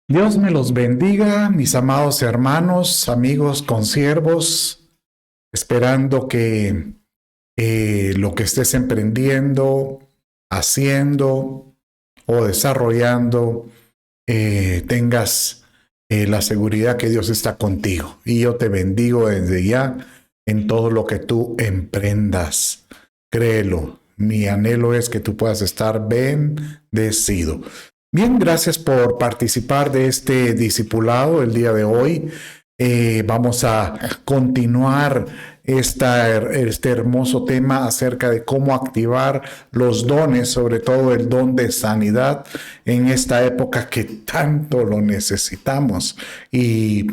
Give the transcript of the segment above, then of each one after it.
Dios me los bendiga, mis amados hermanos, amigos, consiervos, esperando que lo que estés emprendiendo, haciendo o desarrollando, tengas la seguridad que Dios está contigo. Y yo te bendigo desde ya en todo lo que tú emprendas. Créelo, mi anhelo es que tú puedas estar bendecido. Bien, gracias por participar de este discipulado el día de hoy. Vamos a continuar este hermoso tema acerca de cómo activar los dones, sobre todo el don de sanidad en esta época que tanto lo necesitamos y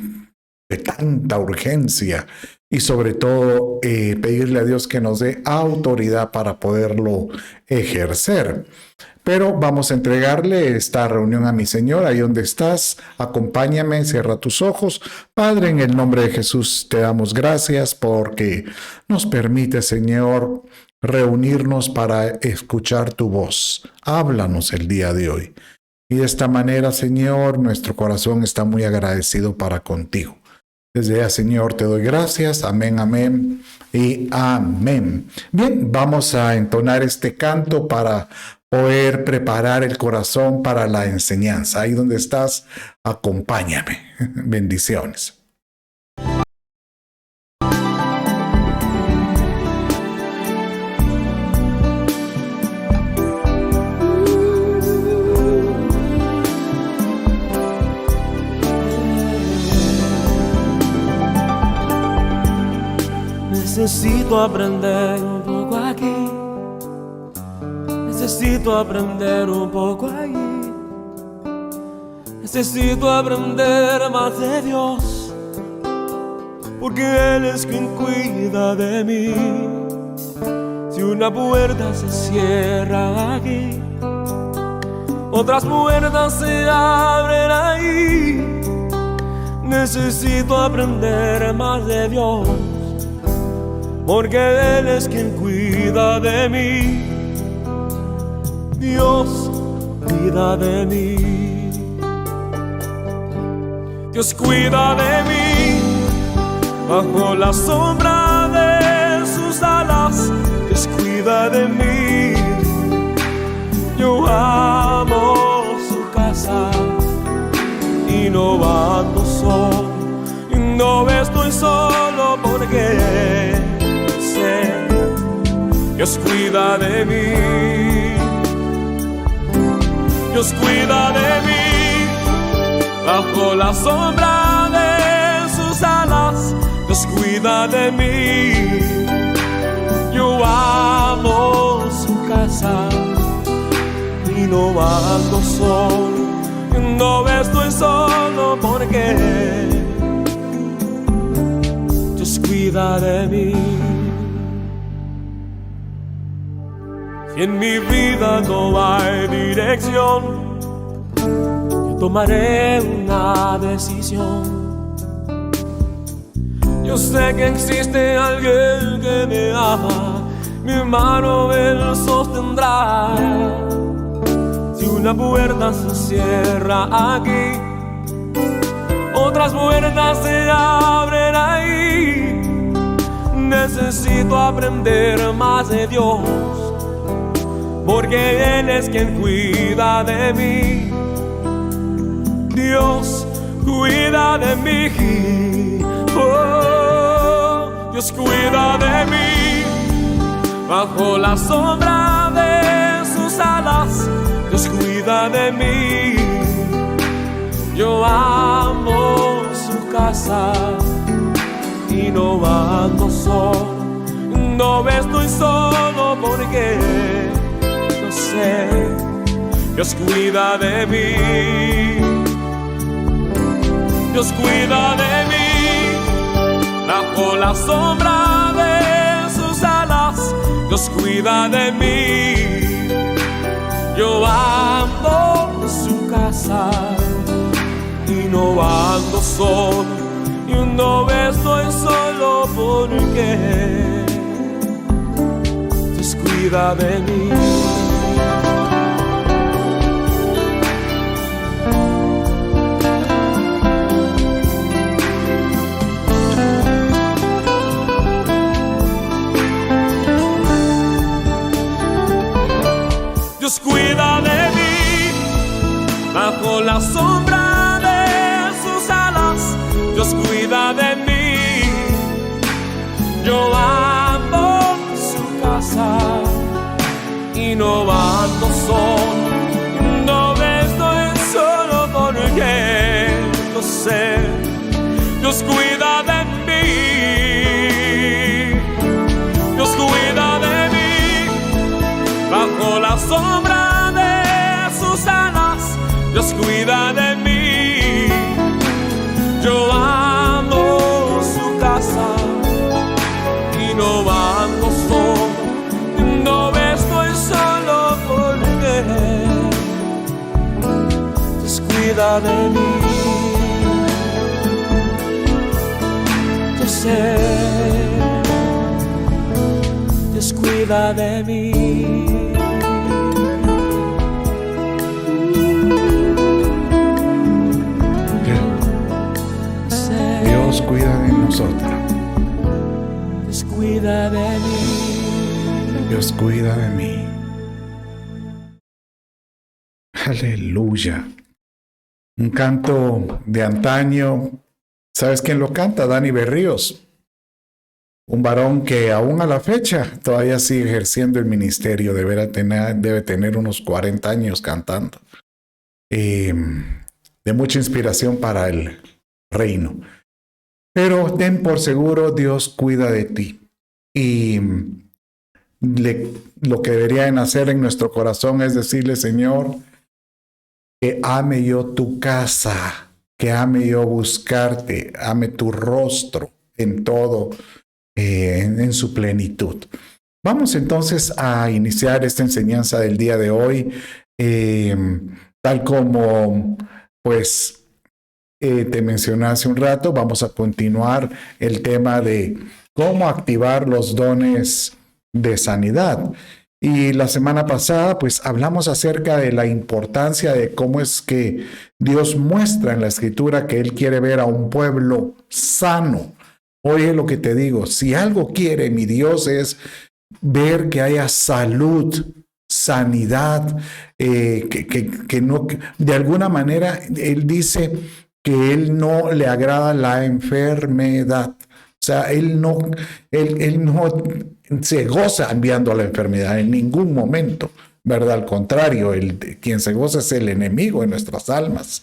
de tanta urgencia. Y sobre todo pedirle a Dios que nos dé autoridad para poderlo ejercer. Pero vamos a entregarle esta reunión a mi Señor, ahí donde estás. Acompáñame, cierra tus ojos. Padre, en el nombre de Jesús te damos gracias porque nos permite, Señor, reunirnos para escuchar tu voz. Háblanos el día de hoy. Y de esta manera, Señor, nuestro corazón está muy agradecido para contigo. Desde ya, Señor, te doy gracias. Amén, amén y amén. Bien, vamos a entonar este canto para poder preparar el corazón para la enseñanza. Ahí donde estás, acompáñame. Bendiciones. Necesito aprender un poco aquí. Necesito aprender un poco allí. Necesito aprender más de Dios, porque Él es quien cuida de mí. Si una puerta se cierra aquí, otras puertas se abren ahí. Necesito aprender más de Dios, porque Él es quien cuida de mí. Dios cuida de mí. Dios cuida de mí. Bajo la sombra de sus alas, Dios cuida de mí. Yo amo su casa y no ando solo. Y no estoy solo porque sé, Dios cuida de mí. Dios cuida de mí, bajo la sombra de sus alas, Dios cuida de mí. Yo amo su casa y no ando solo, no estoy solo porque Dios cuida de mí. Si en mi vida no hay dirección, yo tomaré una decisión. Yo sé que existe alguien que me ama, mi mano Él sostendrá. Si una puerta se cierra aquí, otras puertas se abren ahí. Necesito aprender más de Dios, porque Él es quien cuida de mí. Dios cuida de mí. Oh, Dios cuida de mí. Bajo la sombra de sus alas, Dios cuida de mí. Yo amo su casa y no ando solo. No estoy solo porque Dios cuida de mí. Dios cuida de mí. Bajo la sombra de sus alas, Dios cuida de mí. Yo amo su casa y no ando solo. Y no estoy solo porque Dios cuida de mí. bajo la sombra de sus alas, Dios cuida de mí. Yo amo su casa y no ando solo, no estoy solo porque lo sé, Dios cuida de mí, Dios cuida de mí, bajo la sombra de sus alas, Dios cuida de mí. Yo amo su casa y no ando solo, no estoy solo porque Dios cuida de mí. Yo sé, Dios cuida de mí. Dios cuida de nosotros. Dios cuida de mí. Dios cuida de mí. Aleluya. Un canto de antaño. ¿Sabes quién lo canta? Dani Berríos. Un varón que aún a la fecha todavía sigue ejerciendo el ministerio. Debe tener unos 40 años cantando. De mucha inspiración para el reino. Pero ten por seguro, Dios cuida de ti. Y lo que deberían hacer en nuestro corazón es decirle, Señor, que ame yo tu casa, que ame yo buscarte, ame tu rostro en todo, en su plenitud. Vamos entonces a iniciar esta enseñanza del día de hoy, tal como pues te mencioné hace un rato. Vamos a continuar el tema de cómo activar los dones de sanidad. Y la semana pasada, pues hablamos acerca de la importancia de cómo es que Dios muestra en la Escritura que Él quiere ver a un pueblo sano. Oye lo que te digo, si algo quiere mi Dios es ver que haya salud, sanidad, que no, de alguna manera Él dice que Él no le agrada la enfermedad. O sea, Él no se goza enviando la enfermedad en ningún momento, ¿verdad? Al contrario, quien se goza es el enemigo de nuestras almas.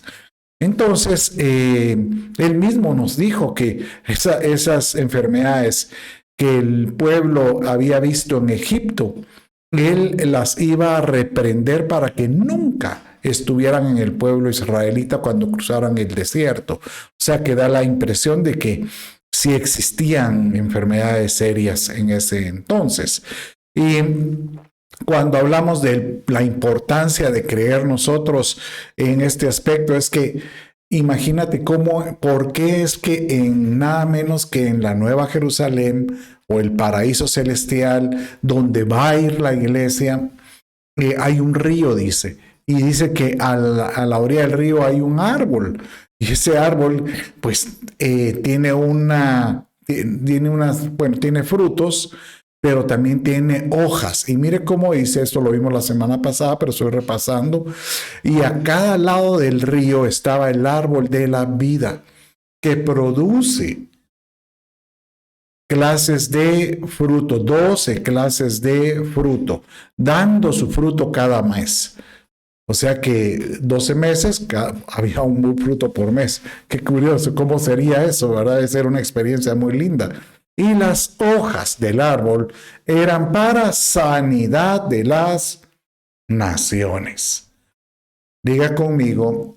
Entonces, Él mismo nos dijo que esas enfermedades que el pueblo había visto en Egipto, Él las iba a reprender para que nunca estuvieran en el pueblo israelita cuando cruzaran el desierto. O sea, que da la impresión de que sí existían enfermedades serias en ese entonces. Y cuando hablamos de la importancia de creer nosotros en este aspecto, es que imagínate por qué es que en nada menos que en la Nueva Jerusalén o el paraíso celestial, donde va a ir la iglesia, hay un río, dice. Y dice que a la orilla del río hay un árbol. Y ese árbol, pues, tiene frutos, pero también tiene hojas. Y mire cómo dice esto, lo vimos la semana pasada, pero estoy repasando. Y a cada lado del río estaba el árbol de la vida, que produce clases de fruto, 12 clases de fruto, dando su fruto cada mes. O sea que 12 meses, había un fruto por mes. Qué curioso, ¿cómo sería eso, verdad? Debe ser una experiencia muy linda. Y las hojas del árbol eran para sanidad de las naciones. Diga conmigo,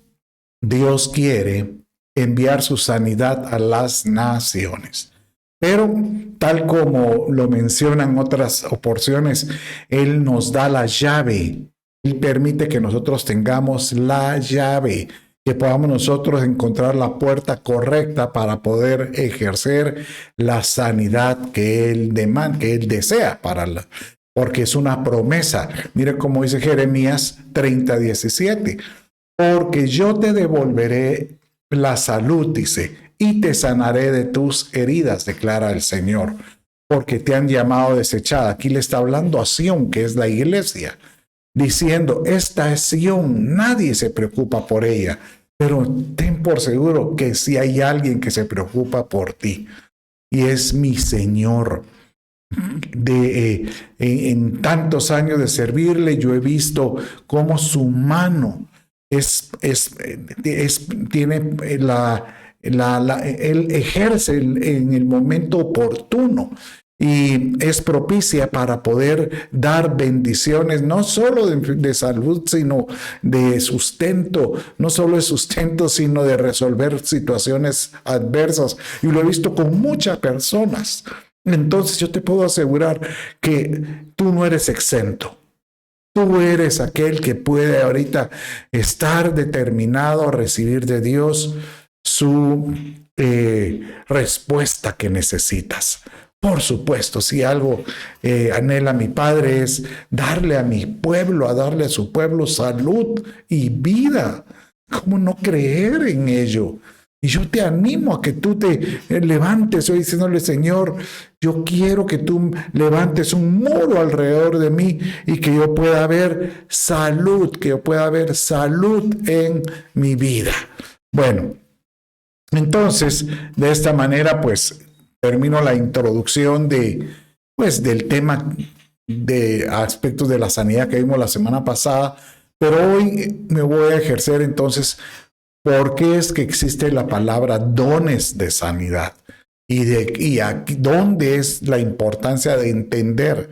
Dios quiere enviar su sanidad a las naciones. Pero, tal como lo mencionan otras porciones, Él nos da la llave. Él permite que nosotros tengamos la llave, que podamos nosotros encontrar la puerta correcta para poder ejercer la sanidad que Él demanda, que Él desea porque es una promesa. Mire cómo dice Jeremías 30:17. Porque yo te devolveré la salud, dice, y te sanaré de tus heridas, declara el Señor, porque te han llamado desechada. Aquí le está hablando a Sión, que es la iglesia. diciendo, esta es Sión, nadie se preocupa por ella, pero ten por seguro que si hay alguien que se preocupa por ti, y es mi Señor. En tantos años de servirle, yo he visto cómo su mano tiene él ejerce en el momento oportuno y es propicia para poder dar bendiciones, no solo de salud, sino de sustento, no solo de sustento, sino de resolver situaciones adversas. Y lo he visto con muchas personas. Entonces yo te puedo asegurar que tú no eres exento. Tú eres aquel que puede ahorita estar determinado a recibir de Dios su respuesta que necesitas. Por supuesto, si algo anhela mi Padre es darle a mi pueblo, a darle a su pueblo salud y vida. ¿Cómo no creer en ello? Y yo te animo a que tú te levantes hoy diciéndole, Señor, yo quiero que tú levantes un muro alrededor de mí y que yo pueda ver salud, que yo pueda ver salud en mi vida. Bueno, entonces, de esta manera, pues, termino la introducción del tema de aspectos de la sanidad que vimos la semana pasada, pero hoy me voy a ejercer entonces por qué es que existe la palabra dones de sanidad y aquí, dónde es la importancia de entender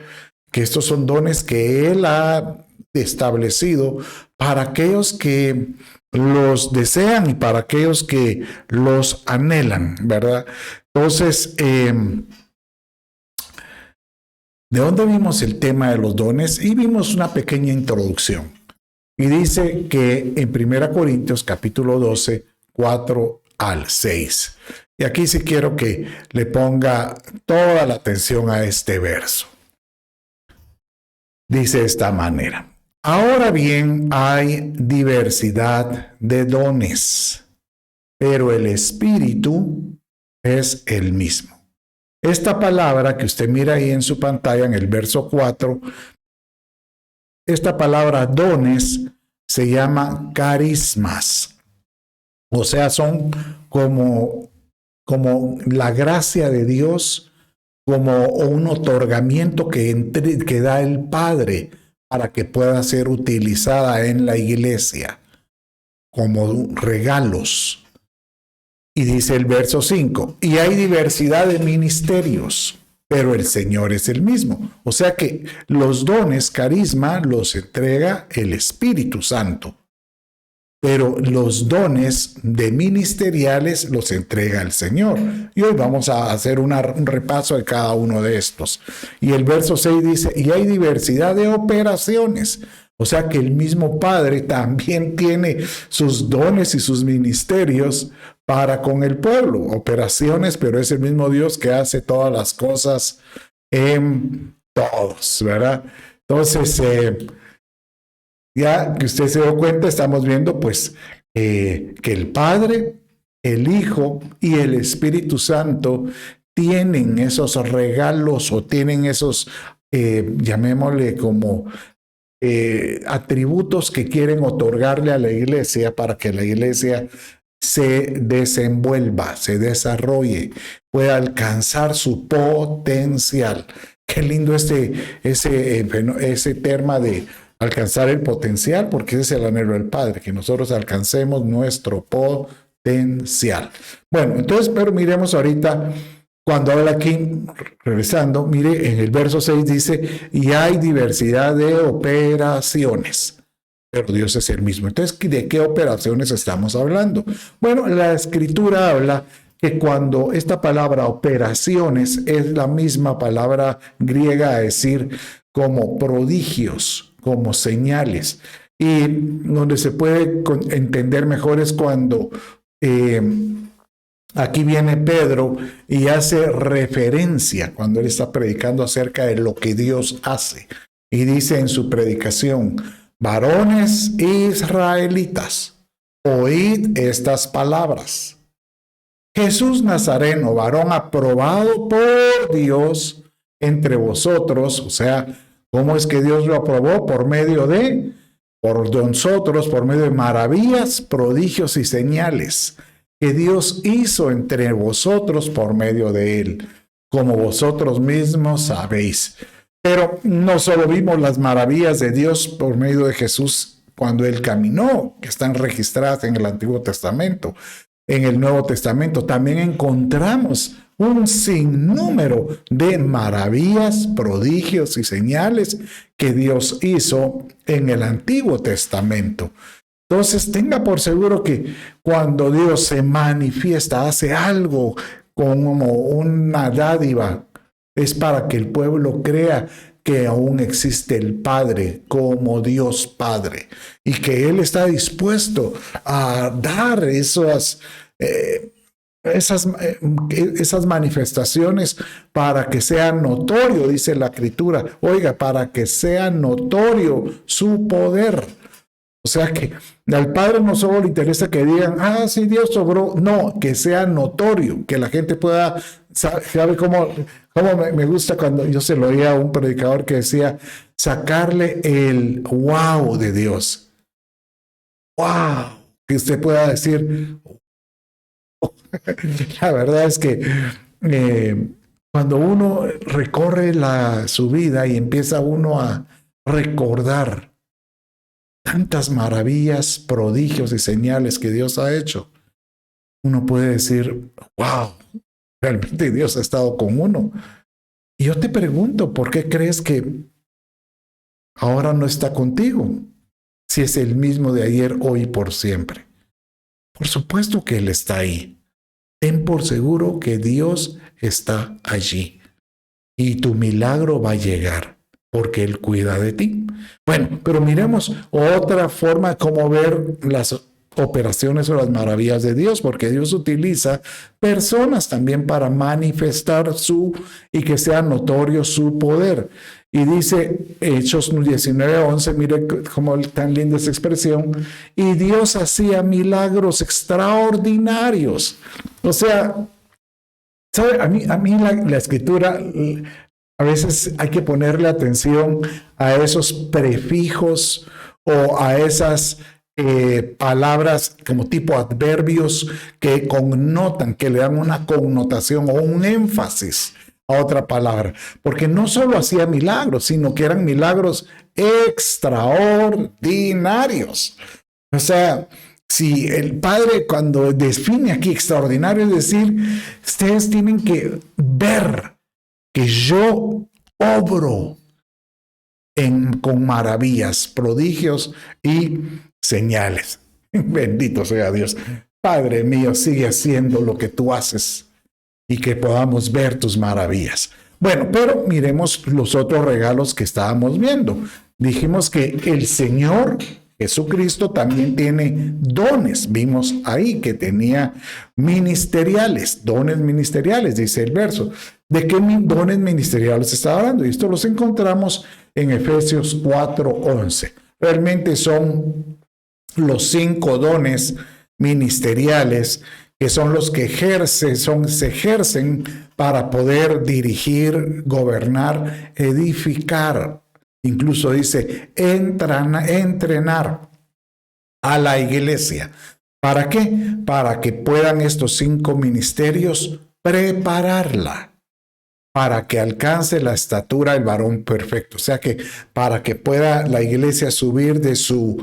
que estos son dones que Él ha establecido para aquellos que los desean y para aquellos que los anhelan, ¿verdad? Entonces, ¿de dónde vimos el tema de los dones? Y vimos una pequeña introducción. Y dice que en 1 Corintios capítulo 12, 4 al 6. Y aquí sí quiero que le ponga toda la atención a este verso. Dice de esta manera. Ahora bien, hay diversidad de dones, pero el Espíritu es el mismo. Esta palabra que usted mira ahí en su pantalla, en el verso 4, esta palabra dones se llama carismas. O sea, son como la gracia de Dios, como un otorgamiento que da el Padre para que pueda ser utilizada en la iglesia como regalos. Y dice el verso 5, y hay diversidad de ministerios, pero el Señor es el mismo. O sea que los dones, carisma, los entrega el Espíritu Santo. Pero los dones de ministeriales los entrega el Señor. Y hoy vamos a hacer un repaso de cada uno de estos. Y el verso 6 dice, y hay diversidad de operaciones. O sea que el mismo Padre también tiene sus dones y sus ministerios para con el pueblo. Operaciones, pero es el mismo Dios que hace todas las cosas en todos, ¿verdad? Entonces, ya que usted se dio cuenta, estamos viendo pues que el Padre, el Hijo y el Espíritu Santo tienen esos regalos o tienen esos, llamémosle como atributos que quieren otorgarle a la iglesia para que la iglesia se desenvuelva, se desarrolle, pueda alcanzar su potencial. Qué lindo ese tema de alcanzar el potencial, porque ese es el anhelo del Padre, que nosotros alcancemos nuestro potencial. Bueno, entonces, pero miremos ahorita, cuando habla aquí, regresando, mire, en el verso 6 dice, y hay diversidad de operaciones, pero Dios es el mismo. Entonces, ¿de qué operaciones estamos hablando? Bueno, la Escritura habla que cuando esta palabra operaciones es la misma palabra griega a decir como prodigios, como señales. Y donde se puede entender mejor es cuando aquí viene Pedro y hace referencia, cuando él está predicando acerca de lo que Dios hace. Y dice en su predicación, varones israelitas, oíd estas palabras. Jesús Nazareno, varón aprobado por Dios entre vosotros, o sea, ¿Cómo es que Dios lo aprobó? Por nosotros, por medio de maravillas, prodigios y señales que Dios hizo entre vosotros por medio de él, como vosotros mismos sabéis. Pero no solo vimos las maravillas de Dios por medio de Jesús cuando él caminó, que están registradas en el Antiguo Testamento. En el Nuevo Testamento también encontramos un sinnúmero de maravillas, prodigios y señales que Dios hizo en el Antiguo Testamento. Entonces tenga por seguro que cuando Dios se manifiesta, hace algo como una dádiva, es para que el pueblo crea que aún existe el Padre como Dios Padre y que Él está dispuesto a dar esas manifestaciones para que sea notorio, dice la Escritura. Oiga, para que sea notorio su poder. O sea que al Padre no solo le interesa que digan, sí, Dios sobró. No, que sea notorio, que la gente pueda, ¿sabe cómo me gusta cuando yo se lo oía a un predicador que decía, sacarle el wow de Dios? Wow, que usted pueda decir, la verdad es que cuando uno recorre su vida y empieza uno a recordar tantas maravillas, prodigios y señales que Dios ha hecho, uno puede decir, wow, realmente Dios ha estado con uno. Y yo te pregunto, ¿por qué crees que ahora no está contigo? Si es el mismo de ayer, hoy y por siempre. Por supuesto que Él está ahí. Ten por seguro que Dios está allí. Y tu milagro va a llegar, porque Él cuida de ti. Bueno, pero miremos otra forma de cómo ver las operaciones o las maravillas de Dios, porque Dios utiliza personas también para manifestar y que sea notorio su poder. Y dice Hechos 19:11, mire cómo tan linda esa expresión, y Dios hacía milagros extraordinarios. O sea, ¿sabe? A mí la Escritura, a veces hay que ponerle atención a esos prefijos o a esas palabras como tipo adverbios que connotan, que le dan una connotación o un énfasis a otra palabra, porque no solo hacía milagros, sino que eran milagros extraordinarios. O sea, si el Padre cuando define aquí extraordinario, es decir, ustedes tienen que ver que yo obro con maravillas, prodigios y señales. Bendito sea Dios. Padre mío, sigue haciendo lo que tú haces y que podamos ver tus maravillas. Bueno, pero miremos los otros regalos que estábamos viendo. Dijimos que el Señor Jesucristo también tiene dones. Vimos ahí que tenía ministeriales, dones ministeriales, dice el verso. ¿De qué dones ministeriales está hablando? Y esto los encontramos en Efesios 4:11. Realmente son los 5 dones ministeriales que son los que se ejercen para poder dirigir, gobernar, edificar. Incluso dice entrenar a la iglesia. ¿Para qué? Para que puedan estos 5 ministerios prepararla, para que alcance la estatura del varón perfecto. O sea que para que pueda la iglesia subir de sus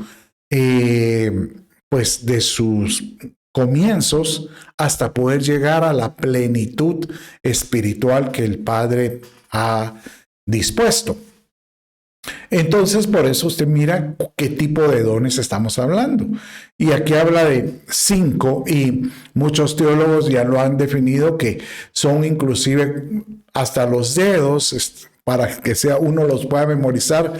comienzos hasta poder llegar a la plenitud espiritual que el Padre ha dispuesto. Entonces, por eso usted mira qué tipo de dones estamos hablando. Y aquí habla de 5 y muchos teólogos ya lo han definido que son inclusive hasta los dedos, para que uno los pueda memorizar.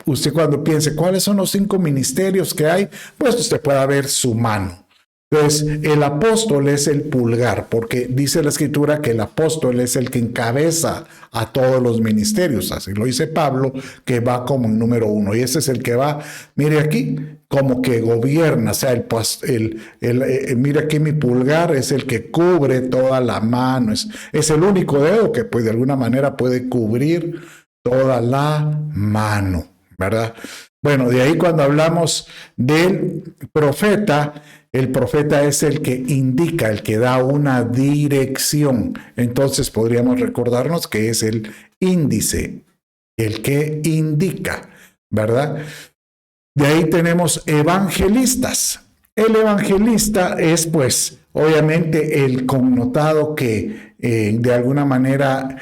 Usted cuando piense cuáles son los 5 ministerios que hay, pues usted pueda ver su mano. Entonces, el apóstol es el pulgar, porque dice la Escritura que el apóstol es el que encabeza a todos los ministerios. Así lo dice Pablo, que va como el número 1. Y ese es el que va, mire aquí, como que gobierna. O sea, mire aquí mi pulgar es el que cubre toda la mano. Es el único dedo que pues, de alguna manera puede cubrir toda la mano, ¿verdad? Bueno, de ahí cuando hablamos del profeta, el profeta es el que indica, el que da una dirección. Entonces podríamos recordarnos que es el índice, el que indica, ¿verdad? De ahí tenemos evangelistas. El evangelista es, pues, obviamente el connotado que de alguna manera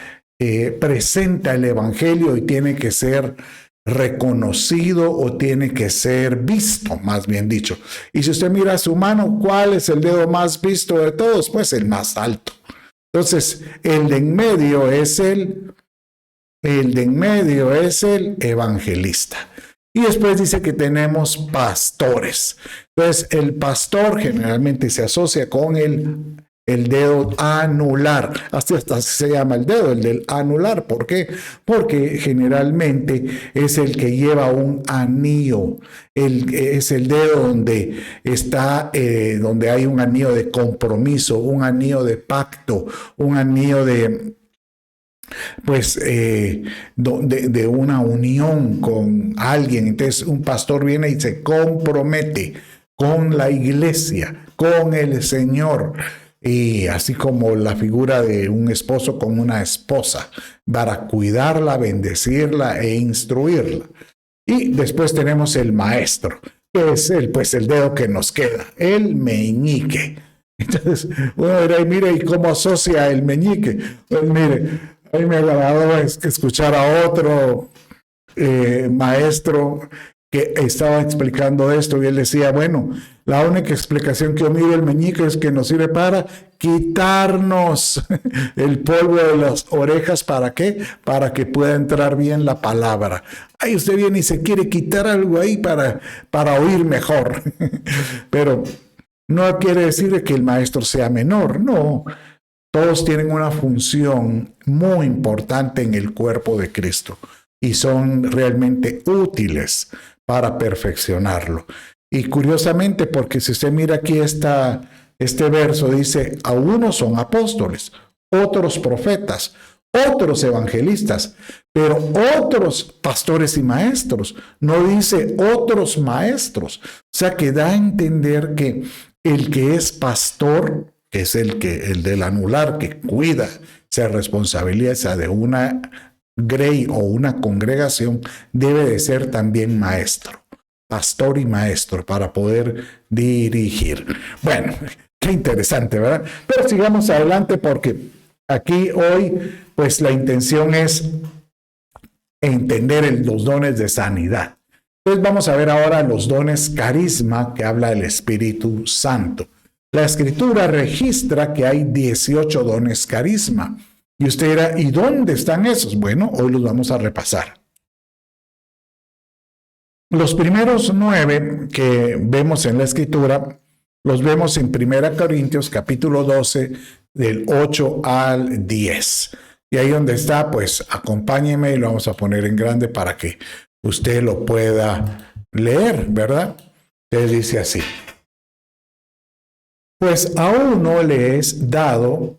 presenta el evangelio y tiene que ser reconocido o tiene que ser visto, más bien dicho. Y si usted mira su mano, ¿cuál es el dedo más visto de todos? Pues el más alto. Entonces, el de en medio es el evangelista. Y después dice que tenemos pastores. Entonces, el pastor generalmente se asocia con el dedo anular. Hasta se llama el dedo, el del anular. ¿Por qué? Porque generalmente es el que lleva un anillo. Es el dedo donde está, donde hay un anillo de compromiso, un anillo de pacto, un anillo de de una unión con alguien. Entonces un pastor viene y se compromete con la iglesia, con el Señor, y así como la figura de un esposo con una esposa, para cuidarla, bendecirla e instruirla. Y después tenemos el maestro, que es el dedo que nos queda, el meñique. Entonces uno dirá, mire, ¿y cómo asocia el meñique? Pues mire, a mí me agradó escuchar a otro maestro que estaba explicando esto y él decía, bueno, la única explicación que yo miro el meñique es que nos sirve para quitarnos el polvo de las orejas. ¿Para qué? Para que pueda entrar bien la palabra. Ahí usted viene y se quiere quitar algo ahí para oír mejor. Pero no quiere decir que el maestro sea menor, no. Todos tienen una función muy importante en el cuerpo de Cristo y son realmente útiles para perfeccionarlo. Y curiosamente, porque si usted mira aquí este verso, dice, a unos son apóstoles, otros profetas, otros evangelistas, pero otros pastores y maestros. No dice otros maestros. O sea, que da a entender que el que es pastor, que es el del anular, que cuida, se responsabiliza de una grey o una congregación, debe de ser también maestro, pastor y maestro, para poder dirigir. Bueno, qué interesante, ¿verdad? Pero sigamos adelante, porque aquí hoy, pues la intención es entender los dones de sanidad. Entonces vamos a ver ahora los dones carisma que habla el Espíritu Santo. La Escritura registra que hay 18 dones carisma. Y usted dirá, ¿y dónde están esos? Bueno, hoy los vamos a repasar. Los primeros 9 que vemos en la Escritura, los vemos en 1 Corintios capítulo 12, del 8 al 10. Y ahí donde está, pues acompáñeme y lo vamos a poner en grande para que usted lo pueda leer, ¿verdad? Entonces dice así. Pues a uno le es dado,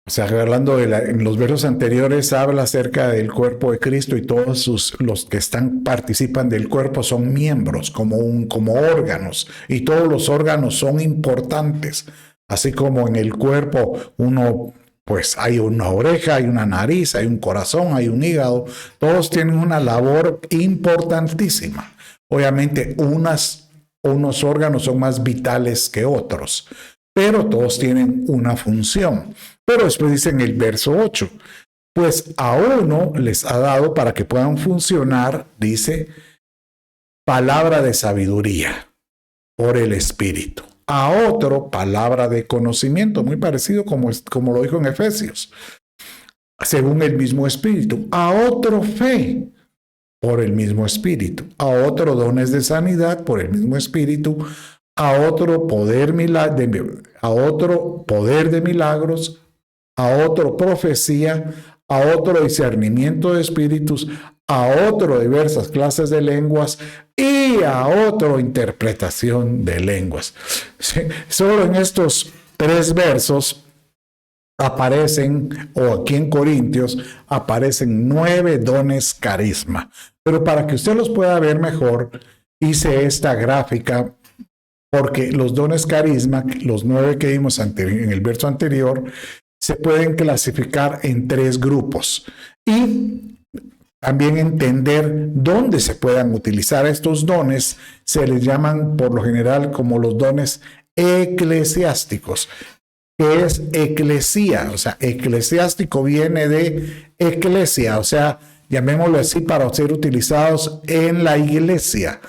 o sea, hablando en los versos anteriores, habla acerca del cuerpo de Cristo y todos los que participan del cuerpo son miembros, como órganos, y todos los órganos son importantes. Así como en el cuerpo pues hay una oreja, hay una nariz, hay un corazón, hay un hígado, todos tienen una labor importantísima. Obviamente unos órganos son más vitales que otros, pero todos tienen una función. Pero después dice en el verso 8, pues a uno les ha dado para que puedan funcionar, dice, palabra de sabiduría por el Espíritu. A otro, palabra de conocimiento, muy parecido como lo dijo en Efesios, según el mismo Espíritu. A otro, fe, por el mismo Espíritu. A otro, dones de sanidad, por el mismo Espíritu. A otro, poder de milagros. A otro, profecía. A otro, discernimiento de espíritus. A otro, diversas clases de lenguas. Y a otro, interpretación de lenguas. Sí, solo en estos 3 versos aparecen, o aquí en Corintios, aparecen 9 dones carisma. Pero para que usted los pueda ver mejor, hice esta gráfica porque los dones carisma, los 9 que vimos en el verso anterior, se pueden clasificar en 3 grupos. Y también entender dónde se puedan utilizar estos dones, se les llaman por lo general como los dones eclesiásticos. ¿Qué es eclesía? O sea, eclesiástico viene de eclesia, o sea, llamémoslo así, para ser utilizados en la iglesia.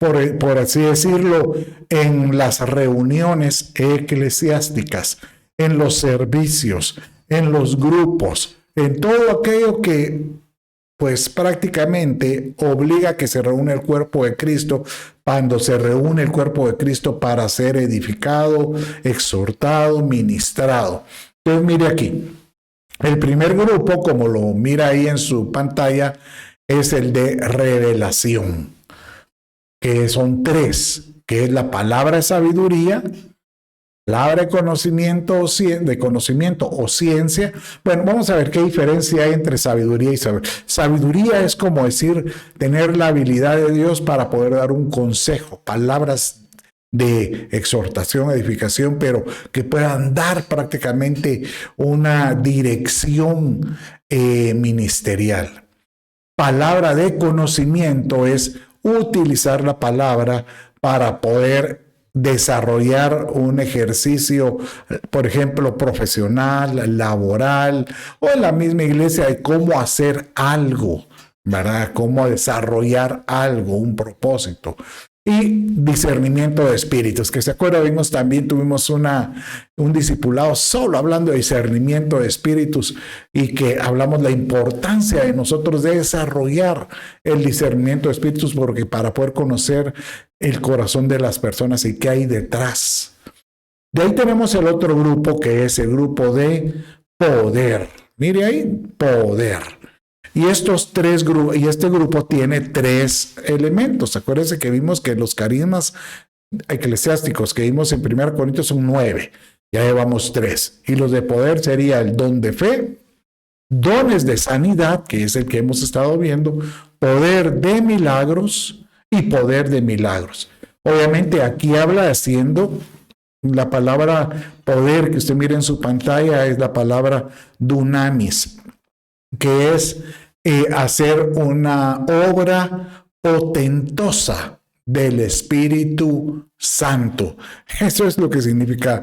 Por así decirlo, en las reuniones eclesiásticas, en los servicios, en los grupos, en todo aquello que pues prácticamente obliga a que se reúne el cuerpo de Cristo, cuando se reúne el cuerpo de Cristo para ser edificado, exhortado, ministrado. Entonces mire aquí, el primer grupo, como lo mira ahí en su pantalla, es el de revelación, que son 3, que es la palabra de sabiduría, palabra de conocimiento o ciencia. Bueno, vamos a ver qué diferencia hay entre sabiduría y saber. Sabiduría es como decir, tener la habilidad de Dios para poder dar un consejo, palabras de exhortación, edificación, pero que puedan dar prácticamente una dirección ministerial. Palabra de conocimiento es utilizar la palabra para poder desarrollar un ejercicio, por ejemplo, profesional, laboral, o en la misma iglesia, de cómo hacer algo, ¿verdad? Cómo desarrollar algo, un propósito. Y discernimiento de espíritus, que se acuerda, tuvimos un discipulado solo hablando de discernimiento de espíritus, y que hablamos la importancia de nosotros de desarrollar el discernimiento de espíritus, porque para poder conocer el corazón de las personas y qué hay detrás. De ahí tenemos el otro grupo, que es el grupo de poder. Mire ahí, poder. Y este grupo tiene 3 elementos. Acuérdense que vimos que los carismas eclesiásticos que vimos en 1 Corintios son 9. Ya llevamos 3. Y los de poder sería el don de fe, dones de sanidad, que es el que hemos estado viendo, poder de milagros y poder de milagros. Obviamente aquí habla haciendo la palabra poder que usted mira en su pantalla, es la palabra dunamis, que es hacer una obra potentosa del Espíritu Santo. Eso es lo que significa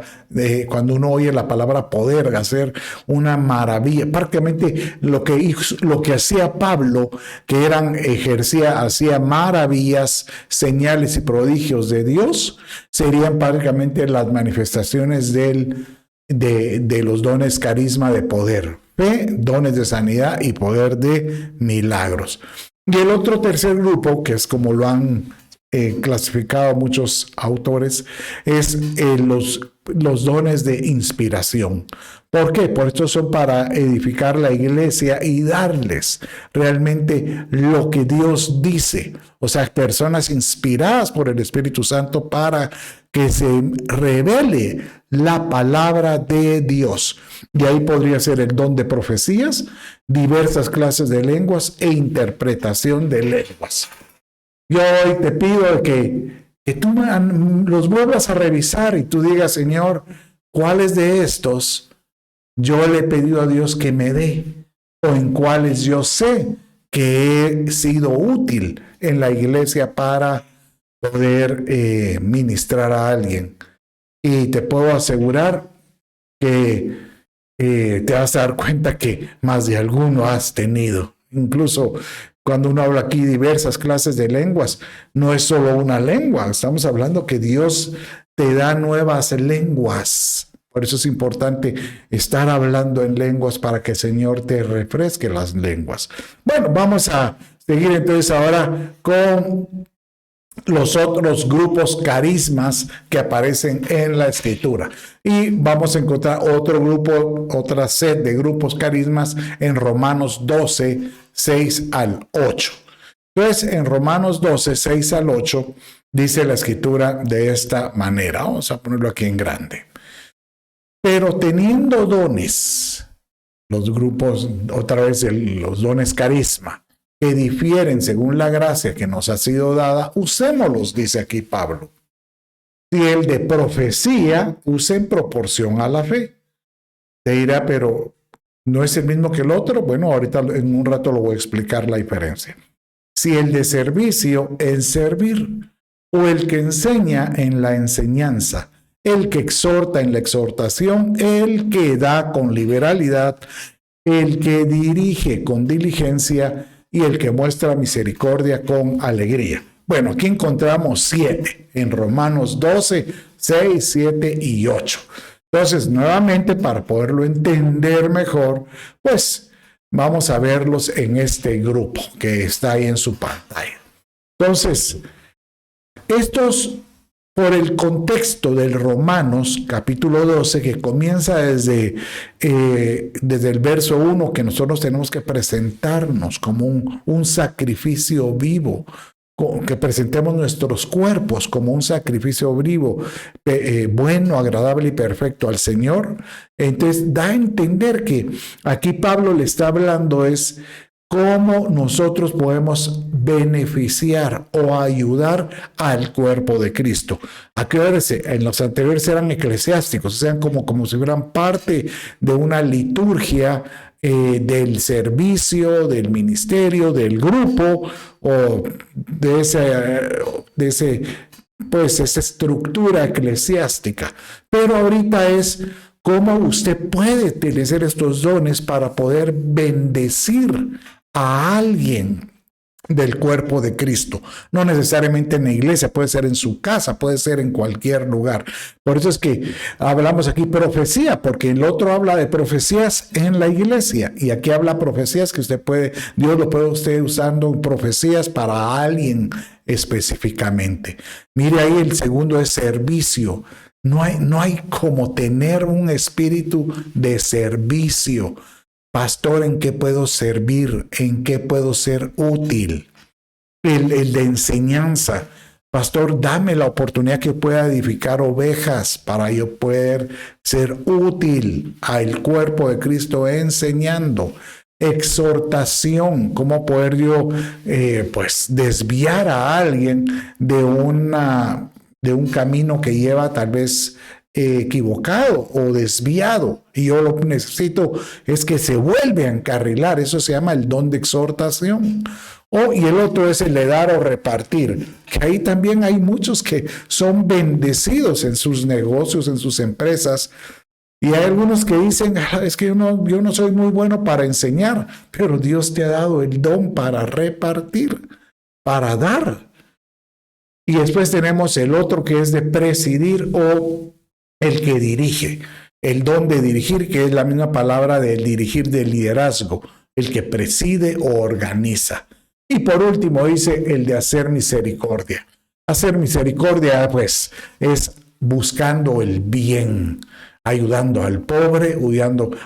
cuando uno oye la palabra poder, hacer una maravilla. Prácticamente lo que hacía Pablo, que hacía maravillas, señales y prodigios de Dios, serían prácticamente las manifestaciones de los dones carisma de poder. Fe, dones de sanidad y poder de milagros. Y el otro tercer grupo, que es como lo han clasificado muchos autores, es los dones de inspiración. ¿Por qué? Por esto son para edificar la iglesia y darles realmente lo que Dios dice. O sea, personas inspiradas por el Espíritu Santo para que se revele la palabra de Dios. Y ahí podría ser el don de profecías, diversas clases de lenguas e interpretación de lenguas. Yo hoy te pido que tú los vuelvas a revisar y tú digas, Señor, ¿cuáles de estos yo le he pedido a Dios que me dé? ¿O en cuáles yo sé que he sido útil en la iglesia para poder ministrar a alguien? Y te puedo asegurar que te vas a dar cuenta que más de alguno has tenido. Incluso cuando uno habla aquí diversas clases de lenguas, no es solo una lengua, estamos hablando que Dios te da nuevas lenguas. Por eso es importante estar hablando en lenguas para que el Señor te refresque las lenguas. Bueno, vamos a seguir entonces ahora con los otros grupos carismas que aparecen en la Escritura. Y vamos a encontrar otro grupo, otra set de grupos carismas en Romanos 12, 6 al 8. Entonces, en Romanos 12, 6 al 8, dice la Escritura de esta manera. Vamos a ponerlo aquí en grande. Pero teniendo dones, los grupos, otra vez los dones carisma, que difieren según la gracia que nos ha sido dada, usémoslos, dice aquí Pablo. Si el de profecía, use en proporción a la fe. Te dirá, pero ¿no es el mismo que el otro? Bueno, ahorita en un rato lo voy a explicar la diferencia. Si el de servicio, en servir, o el que enseña en la enseñanza, el que exhorta en la exhortación, el que da con liberalidad, el que dirige con diligencia y el que muestra misericordia con alegría. Bueno, aquí encontramos 7 en Romanos 12, 6, 7 y 8. Entonces, nuevamente, para poderlo entender mejor, pues vamos a verlos en este grupo que está ahí en su pantalla. Entonces, estos, por el contexto del Romanos, capítulo 12, que comienza desde el verso 1, que nosotros tenemos que presentarnos como un sacrificio vivo, que presentemos nuestros cuerpos como un sacrificio vivo, bueno, agradable y perfecto al Señor. Entonces da a entender que aquí Pablo le está hablando es cómo nosotros podemos beneficiar o ayudar al cuerpo de Cristo. Acuérdense, en los anteriores eran eclesiásticos, o sea, como si fueran parte de una liturgia del servicio, del ministerio, del grupo, o de esa estructura eclesiástica. Pero ahorita es cómo usted puede utilizar estos dones para poder bendecir a alguien del cuerpo de Cristo. No necesariamente en la iglesia, puede ser en su casa, puede ser en cualquier lugar. Por eso es que hablamos aquí profecía, porque el otro habla de profecías en la iglesia y aquí habla profecías que Dios lo puede usted usando profecías para alguien específicamente. Mire ahí, el segundo es servicio. No hay como tener un espíritu de servicio. Pastor, ¿en qué puedo servir? ¿En qué puedo ser útil? El de enseñanza. Pastor, dame la oportunidad que pueda edificar ovejas para yo poder ser útil al cuerpo de Cristo enseñando. Exhortación, cómo poder yo desviar a alguien de un camino que lleva tal vez equivocado o desviado, y yo lo que necesito es que se vuelva a encarrilar. Eso se llama el don de exhortación. Y el otro es el de dar o repartir, que ahí también hay muchos que son bendecidos en sus negocios, en sus empresas, y hay algunos que dicen, es que yo no soy muy bueno para enseñar, pero Dios te ha dado el don para repartir, para dar. Y después tenemos el otro que es de presidir o el que dirige, el don de dirigir, que es la misma palabra de dirigir, de liderazgo, el que preside o organiza. Y por último dice el de hacer misericordia. Hacer misericordia, pues, es buscando el bien, ayudando al pobre,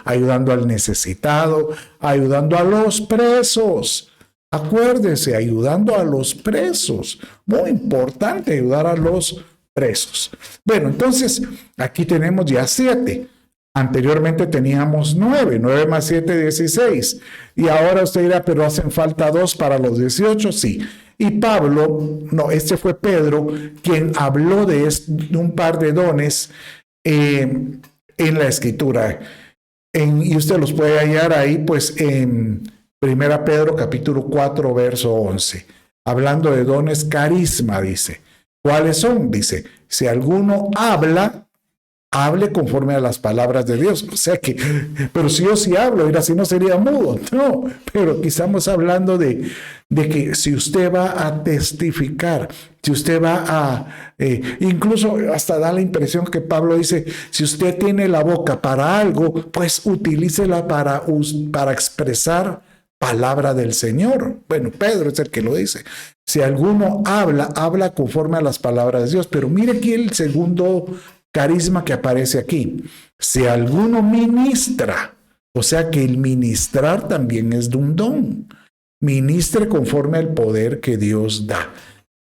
ayudando al necesitado, ayudando a los presos. Acuérdese, ayudando a los presos. Muy importante ayudar a los presos. Bueno, entonces aquí tenemos ya 7. Anteriormente teníamos 9 más 7, 16. Y ahora usted dirá, pero hacen falta 2 para los 18. Sí. Y Pablo, este fue Pedro, quien habló de un par de dones en la Escritura. Y usted los puede hallar ahí, pues, en 1 Pedro capítulo 4, verso 11. Hablando de dones carisma, dice. ¿Cuáles son? Dice, si alguno hable conforme a las palabras de Dios. O sea que, pero si yo sí hablo, mira, si no sería mudo. No, pero aquí estamos hablando de que si usted va a testificar, si usted va a, incluso hasta da la impresión que Pablo dice, si usted tiene la boca para algo, pues utilícela para expresar palabra del Señor. Bueno, Pedro es el que lo dice. Si alguno habla conforme a las palabras de Dios. Pero mire aquí el segundo carisma que aparece aquí. Si alguno ministra, o sea que el ministrar también es de un don. Ministre conforme al poder que Dios da.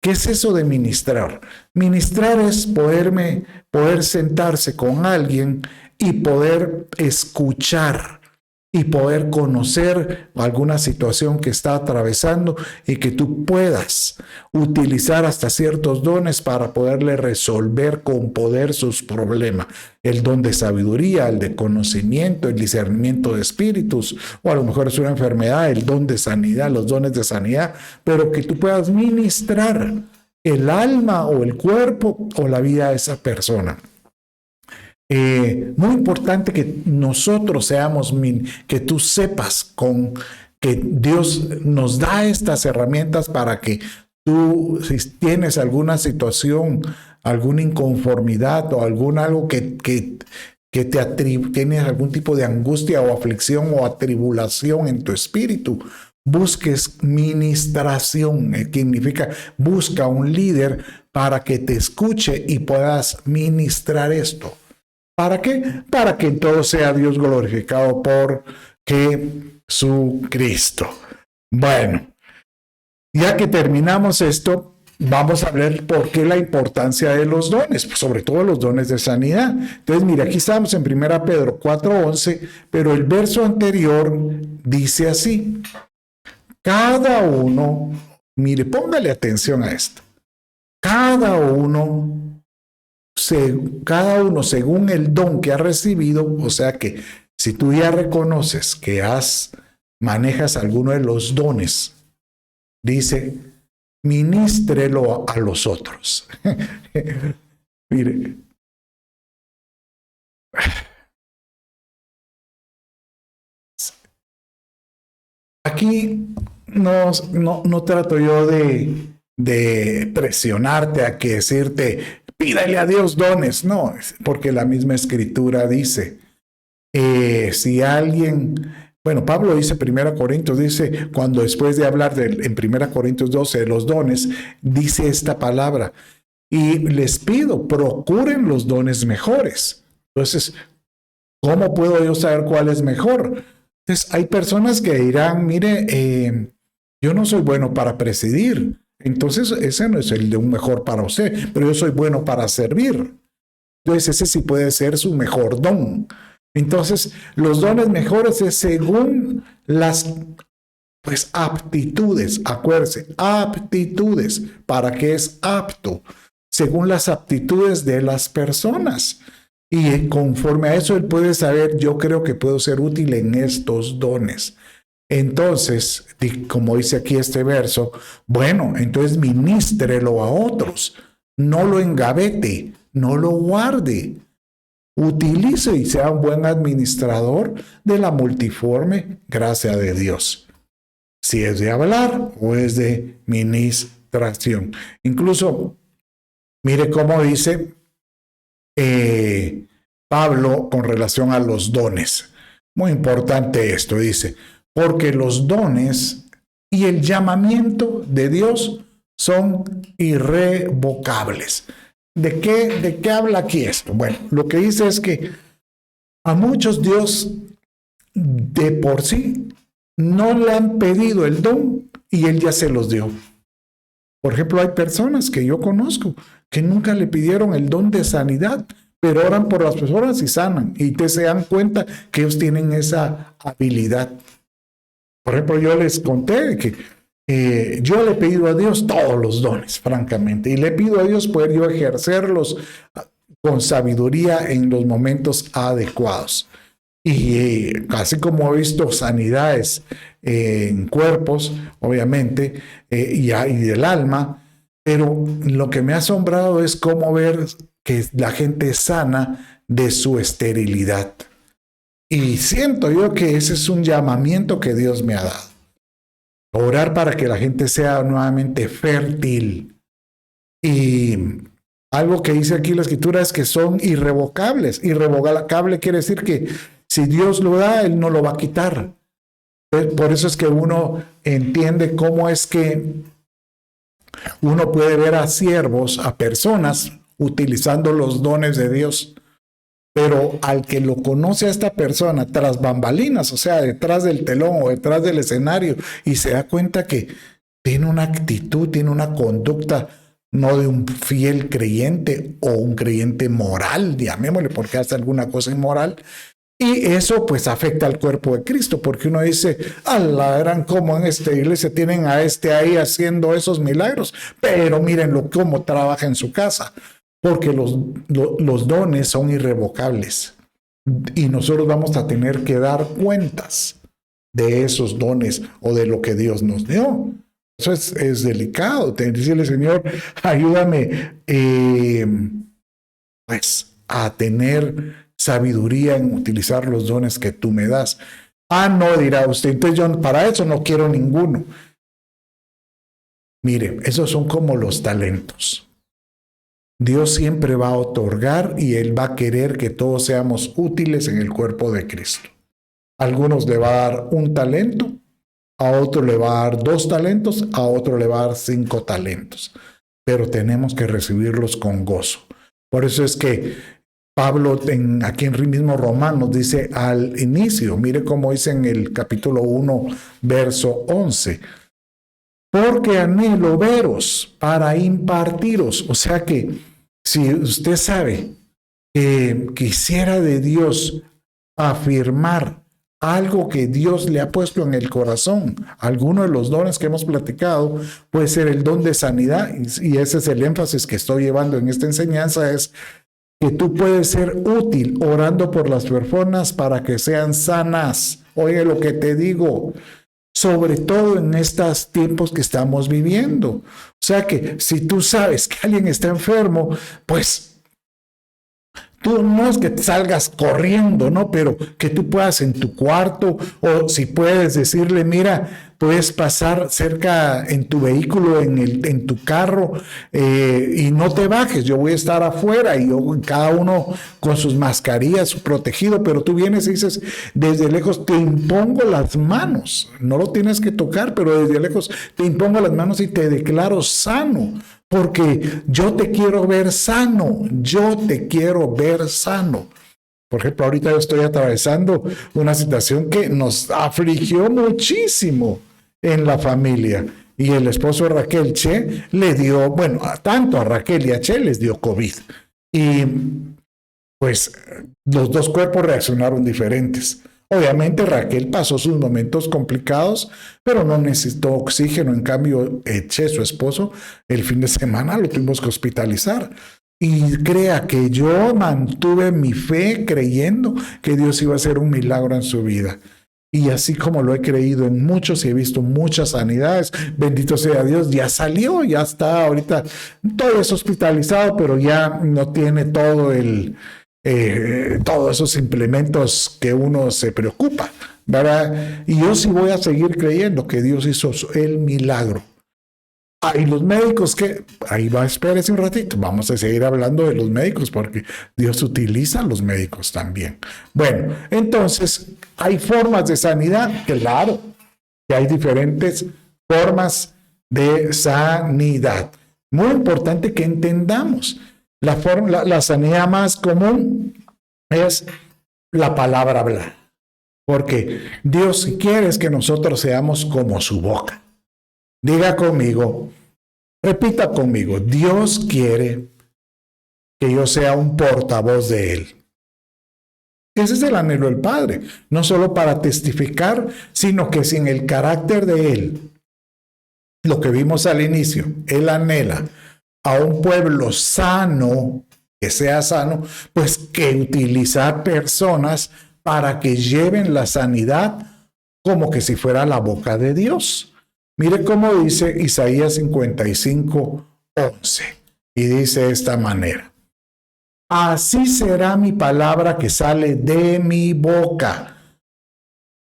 ¿Qué es eso de ministrar? Ministrar es poder sentarse con alguien y poder escuchar y poder conocer alguna situación que está atravesando y que tú puedas utilizar hasta ciertos dones para poderle resolver con poder sus problemas. El don de sabiduría, el de conocimiento, el discernimiento de espíritus, o a lo mejor es una enfermedad, el don de sanidad, los dones de sanidad, pero que tú puedas ministrar el alma o el cuerpo o la vida de esa persona. Muy importante que nosotros seamos, que tú sepas que Dios nos da estas herramientas para que tú, si tienes alguna situación, alguna inconformidad o algo que tienes algún tipo de angustia o aflicción o atribulación en tu espíritu, busques ministración, que significa busca un líder para que te escuche y puedas ministrar esto. ¿Para qué? Para que en todo sea Dios glorificado por Jesucristo. Bueno, ya que terminamos esto, vamos a ver por qué la importancia de los dones, sobre todo los dones de sanidad. Entonces, mira, aquí estamos en 1 Pedro 4:11, pero el verso anterior dice así: cada uno, mire, póngale atención a esto, cada uno según el don que ha recibido. O sea que si tú ya reconoces que manejas alguno de los dones, dice, ministrelo a los otros. Mire, aquí no trato yo de presionarte a que decirte, pídale a Dios dones. No, porque la misma escritura dice, si alguien, bueno, Pablo dice, 1 Corintios dice, cuando después de hablar en 1 Corintios 12 de los dones, dice esta palabra, y les pido, procuren los dones mejores. Entonces, ¿cómo puedo yo saber cuál es mejor? Entonces, hay personas que dirán, mire, yo no soy bueno para presidir. Entonces, ese no es el de un mejor para usted, pero yo soy bueno para servir. Entonces, ese sí puede ser su mejor don. Entonces, los dones mejores es según las aptitudes. Acuérdese, aptitudes. ¿Para qué es apto? Según las aptitudes de las personas. Y conforme a eso, él puede saber, yo creo que puedo ser útil en estos dones. Entonces, como dice aquí este verso, bueno, entonces ministrelo a otros, no lo engavete, no lo guarde, utilice y sea un buen administrador de la multiforme gracia de Dios, si es de hablar o es de ministración. Incluso, mire cómo dice Pablo con relación a los dones. Muy importante esto, dice, porque los dones y el llamamiento de Dios son irrevocables. ¿De qué habla aquí esto? Bueno, lo que dice es que a muchos Dios de por sí no le han pedido el don y Él ya se los dio. Por ejemplo, hay personas que yo conozco que nunca le pidieron el don de sanidad, pero oran por las personas y sanan. Y te se dan cuenta que ellos tienen esa habilidad. Por ejemplo, yo les conté que yo le he pedido a Dios todos los dones, francamente, y le pido a Dios poder yo ejercerlos con sabiduría en los momentos adecuados. Y así como he visto sanidades en cuerpos, obviamente, y del alma, pero lo que me ha asombrado es cómo ver que la gente sana de su esterilidad. Y siento yo que ese es un llamamiento que Dios me ha dado. Orar para que la gente sea nuevamente fértil. Y algo que dice aquí la escritura es que son irrevocables. Irrevocable quiere decir que si Dios lo da, Él no lo va a quitar. Por eso es que uno entiende cómo es que uno puede ver a siervos, a personas, utilizando los dones de Dios. Pero al que lo conoce a esta persona tras bambalinas, o sea, detrás del telón o detrás del escenario, y se da cuenta que tiene una actitud, tiene una conducta no de un fiel creyente o un creyente moral, llamémosle, porque hace alguna cosa inmoral. Y eso pues afecta al cuerpo de Cristo, porque uno dice, ala, eran como en esta iglesia tienen a este ahí haciendo esos milagros, pero mírenlo cómo trabaja en su casa, porque los dones son irrevocables y nosotros vamos a tener que dar cuentas de esos dones o de lo que Dios nos dio. Eso es delicado, decirle, Señor, ayúdame pues a tener sabiduría en utilizar los dones que tú me das. Ah, no, dirá usted, entonces yo para eso no quiero ninguno. Mire, esos son como los talentos. Dios siempre va a otorgar y Él va a querer que todos seamos útiles en el cuerpo de Cristo. A algunos le va a dar un talento, a otro le va a dar 2 talentos, a otro le va a dar 5 talentos. Pero tenemos que recibirlos con gozo. Por eso es que Pablo aquí en mismo Romanos dice al inicio, mire cómo dice en el capítulo 1, verso 11, porque anhelo veros para impartiros. O sea que si usted sabe que quisiera de Dios afirmar algo que Dios le ha puesto en el corazón, alguno de los dones que hemos platicado, puede ser el don de sanidad, y ese es el énfasis que estoy llevando en esta enseñanza, es que tú puedes ser útil orando por las personas para que sean sanas. Oye lo que te digo, sobre todo en estos tiempos que estamos viviendo. O sea que si tú sabes que alguien está enfermo, pues tú no es que te salgas corriendo, ¿no? Pero que tú puedas en tu cuarto, o si puedes decirle, mira, puedes pasar cerca en tu vehículo, en tu carro, y no te bajes, yo voy a estar afuera, y cada uno con sus mascarillas protegido, pero tú vienes y dices, desde lejos te impongo las manos, no lo tienes que tocar, pero desde lejos te impongo las manos y te declaro sano. Porque yo te quiero ver sano, yo te quiero ver sano. Por ejemplo, ahorita yo estoy atravesando una situación que nos afligió muchísimo en la familia. Y el esposo de Raquel, Che, le dio, bueno, tanto a Raquel y a Che les dio COVID. Y pues los dos cuerpos reaccionaron diferentes. Obviamente Raquel pasó sus momentos complicados, pero no necesitó oxígeno. En cambio, Che, su esposo, el fin de semana lo tuvimos que hospitalizar. Y crea que yo mantuve mi fe creyendo que Dios iba a hacer un milagro en su vida. Y así como lo he creído en muchos y he visto muchas sanidades, bendito sea Dios, ya salió, ya está ahorita, todo es hospitalizado, pero ya no tiene todos esos implementos que uno se preocupa, ¿verdad? Y yo sí voy a seguir creyendo que Dios hizo el milagro. Y los médicos, que ahí va, espérese un ratito, vamos a seguir hablando de los médicos porque Dios utiliza a los médicos también. Bueno, entonces, ¿hay formas de sanidad? Claro, que hay diferentes formas de sanidad. Muy importante que entendamos. La sanidad más común es la palabra hablar, porque Dios quiere es que nosotros seamos como su boca. Diga conmigo, repita conmigo, Dios quiere que yo sea un portavoz de Él. Ese es el anhelo del Padre, no solo para testificar, sino que sin el carácter de Él, lo que vimos al inicio, Él anhela a un pueblo sano, que sea sano, pues que utilizar personas para que lleven la sanidad como que si fuera la boca de Dios. Mire cómo dice Isaías 55:11, y dice de esta manera: así será mi palabra que sale de mi boca.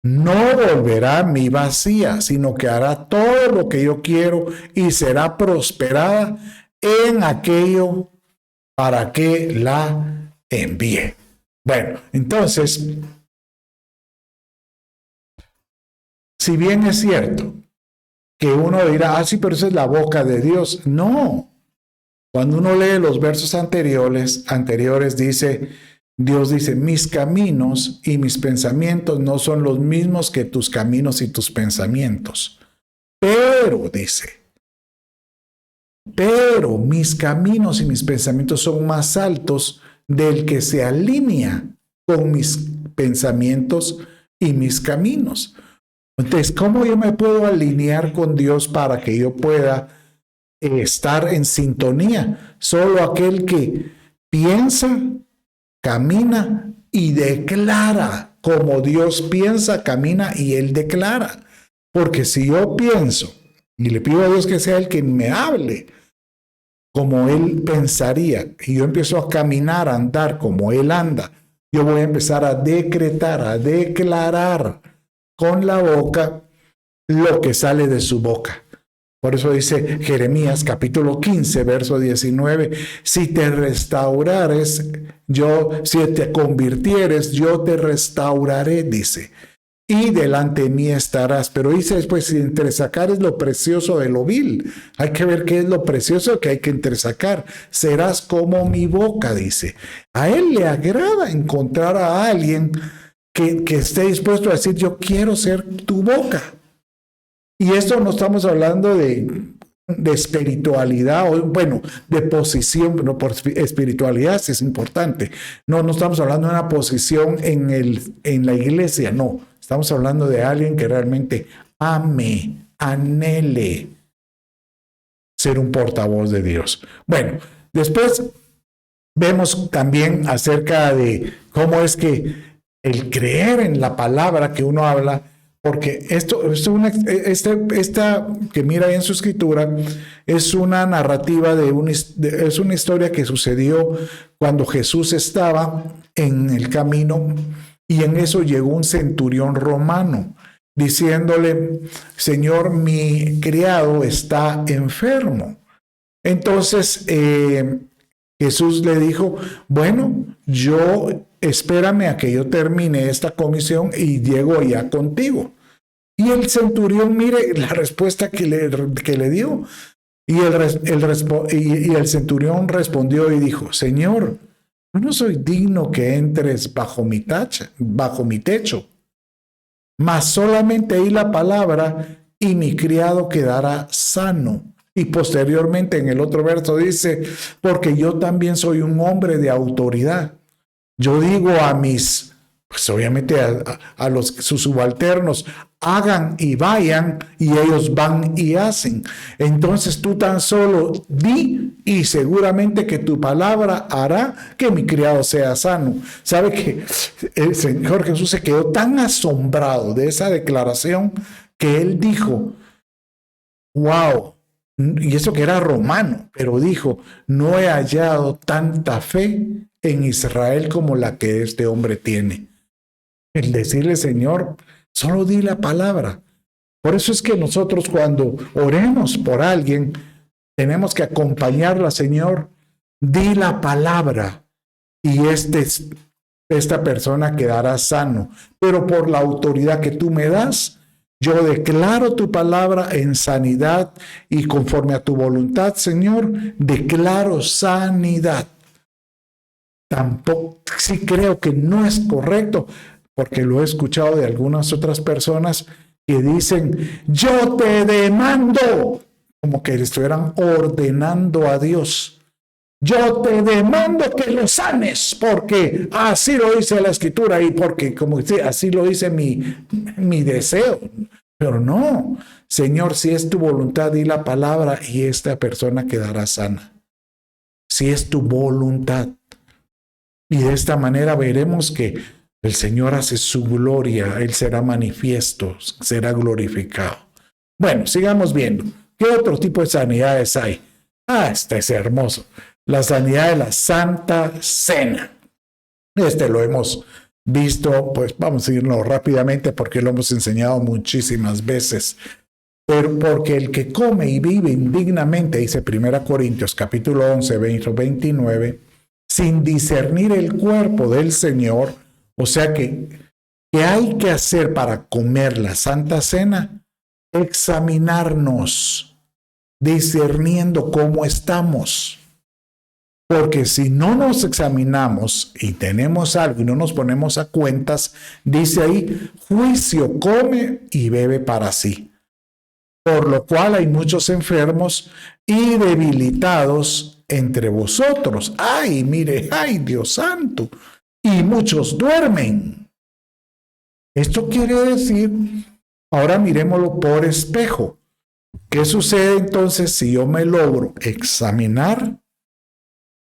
No volverá a mí vacía, sino que hará todo lo que yo quiero y será prosperada en aquello para que la envíe. Bueno, entonces, si bien es cierto que uno dirá, sí, pero esa es la boca de Dios. No. Cuando uno lee los versos anteriores dice, Dios dice, mis caminos y mis pensamientos no son los mismos que tus caminos y tus pensamientos. Pero, dice, pero mis caminos y mis pensamientos son más altos del que se alinea con mis pensamientos y mis caminos. Entonces, ¿cómo yo me puedo alinear con Dios para que yo pueda estar en sintonía? Solo aquel que piensa, camina y declara como Dios piensa, camina y Él declara. Porque si yo pienso y le pido a Dios que sea el que me hable como Él pensaría, y yo empiezo a caminar, a andar como Él anda, yo voy a empezar a decretar, a declarar con la boca lo que sale de su boca. Por eso dice Jeremías capítulo 15, verso 19, si te restaurares, si te convirtieres, yo te restauraré, dice, y delante de mí estarás. Pero dice después, si entresacares lo precioso de lo vil, hay que ver qué es lo precioso que hay que entresacar. Serás como mi boca, dice. A Él le agrada encontrar a alguien que esté dispuesto a decir, yo quiero ser tu boca. Y esto no estamos hablando de espiritualidad, o bueno, de posición, no, por espiritualidad sí es importante. No estamos hablando de una posición en la iglesia, no. Estamos hablando de alguien que realmente ame, anhele ser un portavoz de Dios. Bueno, después vemos también acerca de cómo es que el creer en la palabra que uno habla, porque esta que mira ahí en su escritura es una narrativa es una historia que sucedió cuando Jesús estaba en el camino y en eso llegó un centurión romano diciéndole, Señor, mi criado está enfermo. Entonces Jesús le dijo, bueno, espérame a que yo termine esta comisión y llego ya contigo. Y el centurión, mire la respuesta que le dio. Y el centurión respondió y dijo, Señor, yo no soy digno que entres bajo mi techo, mas solamente di la palabra y mi criado quedará sano. Y posteriormente en el otro verso dice, porque yo también soy un hombre de autoridad. Yo digo a pues obviamente a sus subalternos, hagan y vayan, y ellos van y hacen. Entonces tú tan solo di, y seguramente que tu palabra hará que mi criado sea sano. ¿Sabe que el Señor Jesús se quedó tan asombrado de esa declaración que Él dijo, wow, y eso que era romano, pero dijo, no he hallado tanta fe en Israel como la que este hombre tiene? El decirle, Señor, solo di la palabra. Por eso es que nosotros cuando oremos por alguien, tenemos que acompañarla, Señor, di la palabra y esta persona quedará sano. Pero por la autoridad que tú me das, yo declaro tu palabra en sanidad y conforme a tu voluntad, Señor, declaro sanidad. Tampoco, sí creo que no es correcto, porque lo he escuchado de algunas otras personas que dicen, yo te demando, como que le estuvieran ordenando a Dios. Yo te demando que lo sanes, porque así lo dice la Escritura y porque como dice, así lo dice mi deseo. Pero no, Señor, si es tu voluntad, di la palabra y esta persona quedará sana. Si es tu voluntad. Y de esta manera veremos que el Señor hace su gloria, Él será manifiesto, será glorificado. Bueno, sigamos viendo. ¿Qué otro tipo de sanidades hay? Este es hermoso. La sanidad de la Santa Cena. Lo hemos visto, pues vamos a irnos rápidamente porque lo hemos enseñado muchísimas veces. Pero porque el que come y vive indignamente, dice 1 Corintios capítulo 11, verso 29, sin discernir el cuerpo del Señor, o sea que, ¿qué hay que hacer para comer la Santa Cena? Examinarnos, discerniendo cómo estamos. Porque si no nos examinamos y tenemos algo y no nos ponemos a cuentas, dice ahí, juicio come y bebe para sí. por lo cual hay muchos enfermos y debilitados entre vosotros. Ay, mire, ay, Dios santo, y muchos duermen. Esto quiere decir, ahora miremoslo por espejo. ¿Qué sucede entonces si yo me logro examinar,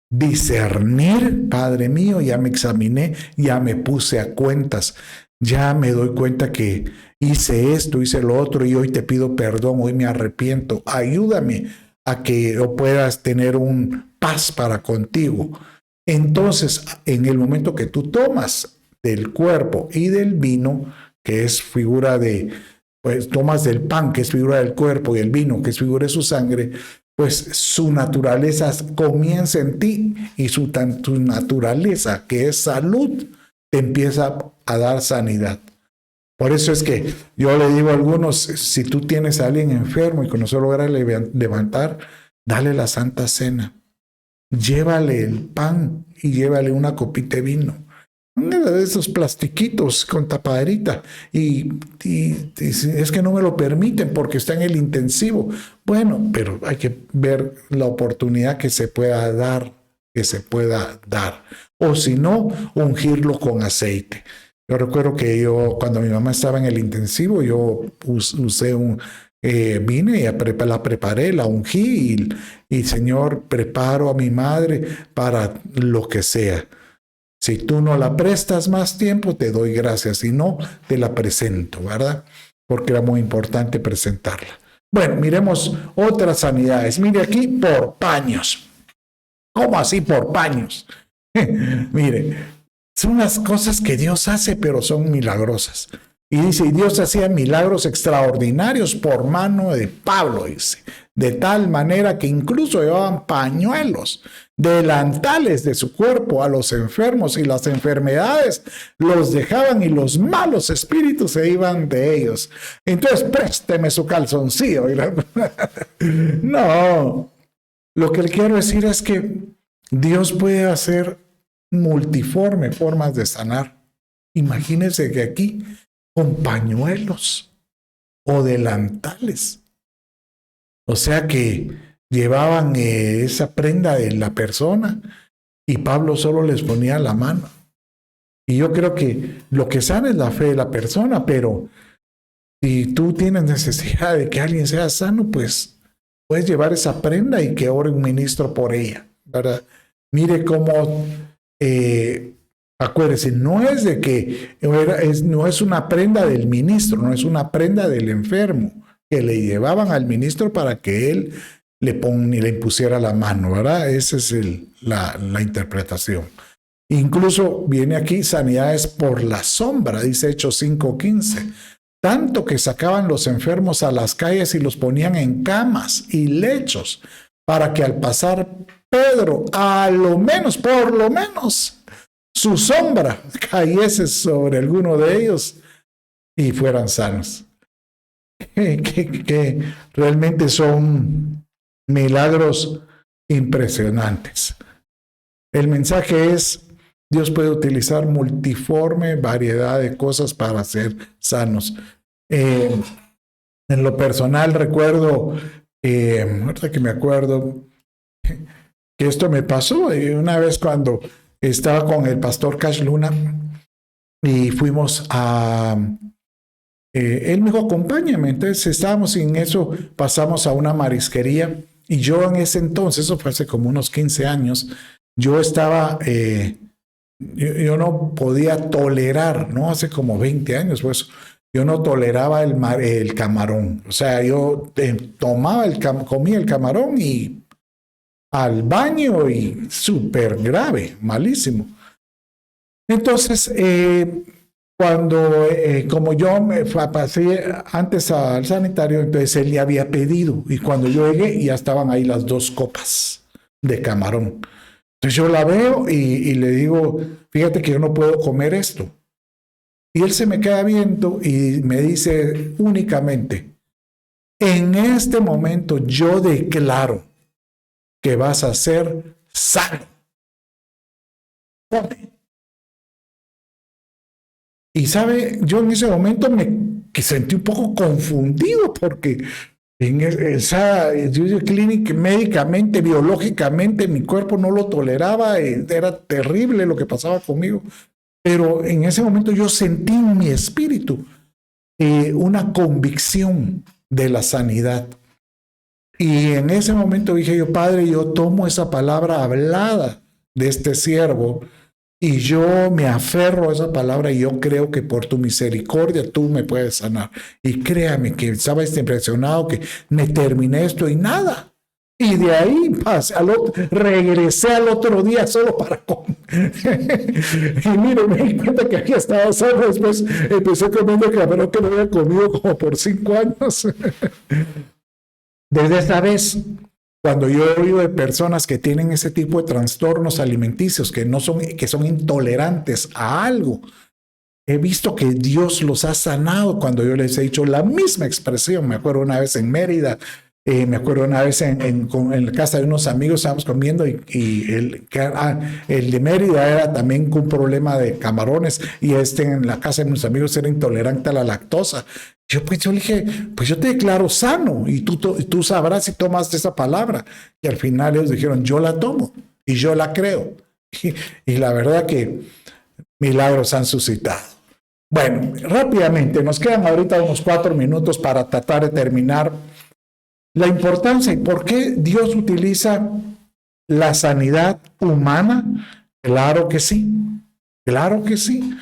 discernir? Padre mío, ya me examiné, ya me puse a cuentas, ya me doy cuenta que hice esto, hice lo otro y hoy te pido perdón, hoy me arrepiento. Ayúdame a que yo puedas tener un paz para contigo. Entonces, en el momento que tú tomas del cuerpo y del vino, que es figura de, pues tomas del pan, que es figura del cuerpo, y el vino, que es figura de su sangre, pues su naturaleza comienza en ti y tu naturaleza, que es salud, te empieza a dar sanidad. Por eso es que yo le digo a algunos, si tú tienes a alguien enfermo y que no se logra levantar, dale la Santa Cena. Llévale el pan y llévale una copita de vino. Uno de esos plastiquitos con tapaderita. Y es que no me lo permiten porque está en el intensivo. Bueno, pero hay que ver la oportunidad que se pueda dar, O si no, ungirlo con aceite. Yo recuerdo que cuando mi mamá estaba en el intensivo, yo usé vine y la preparé, la ungí y Señor, preparo a mi madre para lo que sea. Si tú no la prestas más tiempo, te doy gracias. Si no, te la presento, ¿verdad? Porque era muy importante presentarla. Bueno, miremos otras sanidades. Mire aquí, por paños. ¿Cómo así por paños? Mire, son unas cosas que Dios hace, pero son milagrosas. Y dice, y Dios hacía milagros extraordinarios por mano de Pablo, dice, de tal manera que incluso llevaban pañuelos, delantales de su cuerpo a los enfermos y las enfermedades los dejaban y los malos espíritus se iban de ellos. Entonces, présteme su calzoncillo. No, lo que le quiero decir es que Dios puede hacer multiforme formas de sanar. Imagínense que aquí con pañuelos o delantales. O sea que llevaban esa prenda de la persona y Pablo solo les ponía la mano. Y yo creo que lo que sana es la fe de la persona, pero si tú tienes necesidad de que alguien sea sano, pues puedes llevar esa prenda y que ore un ministro por ella, ¿verdad? Mire cómo... acuérdense, no es de que no es una prenda del ministro, no es una prenda del enfermo que le llevaban al ministro para que él le impusiera la mano, ¿verdad? Esa es la interpretación. Incluso viene aquí sanidades por la sombra, dice Hechos 5:15. Tanto que sacaban los enfermos a las calles y los ponían en camas y lechos para que al pasar Pedro, por lo menos, su sombra cayese sobre alguno de ellos y fueran sanos. Que realmente son milagros impresionantes. El mensaje es, Dios puede utilizar multiforme variedad de cosas para ser sanos. En lo personal recuerdo, ahorita que me acuerdo, que esto me pasó una vez cuando estaba con el pastor Cash Luna y fuimos a... él me dijo, acompáñame. Entonces estábamos en eso, pasamos a una marisquería y yo en ese entonces, eso fue hace como unos 15 años, yo estaba, yo no podía tolerar, ¿no? Hace como 20 años, pues yo no toleraba el camarón. O sea, yo comía el camarón y al baño y súper grave, malísimo. Entonces, como yo me pasé antes al sanitario, entonces él ya había pedido y cuando yo llegué ya estaban ahí las 2 copas de camarón. Entonces yo la veo y le digo, fíjate que yo no puedo comer esto. Y él se me queda viendo y me dice únicamente, en este momento yo declaro que vas a ser sano. Y sabe, yo en ese momento me sentí un poco confundido porque En esa clinic, médicamente, biológicamente, mi cuerpo no lo toleraba, era terrible lo que pasaba conmigo. Pero en ese momento yo sentí en mi espíritu una convicción de la sanidad. Y en ese momento dije yo, Padre, yo tomo esa palabra hablada de este siervo y yo me aferro a esa palabra y yo creo que por tu misericordia tú me puedes sanar. Y créame que estaba impresionado que me terminé esto y nada. Y de ahí regresé al otro día solo para comer. Y mire, me di cuenta que había estado sano. Después empecé comiendo camarón que no había comido como por 5 años. Desde esa vez, cuando yo he oído de personas que tienen ese tipo de trastornos alimenticios, que son intolerantes a algo, he visto que Dios los ha sanado cuando yo les he dicho la misma expresión. Me acuerdo una vez en Mérida, me acuerdo una vez en la casa de unos amigos, estábamos comiendo y el de Mérida era también con un problema de camarones y en la casa de unos amigos era intolerante a la lactosa. Yo le dije, pues yo te declaro sano y tú sabrás si tomaste esa palabra. Y al final ellos dijeron, yo la tomo y yo la creo. Y la verdad que milagros han suscitado. Bueno, rápidamente, nos quedan ahorita unos 4 minutos para tratar de terminar. La importancia y por qué Dios utiliza la sanidad humana. Claro que sí, claro que sí.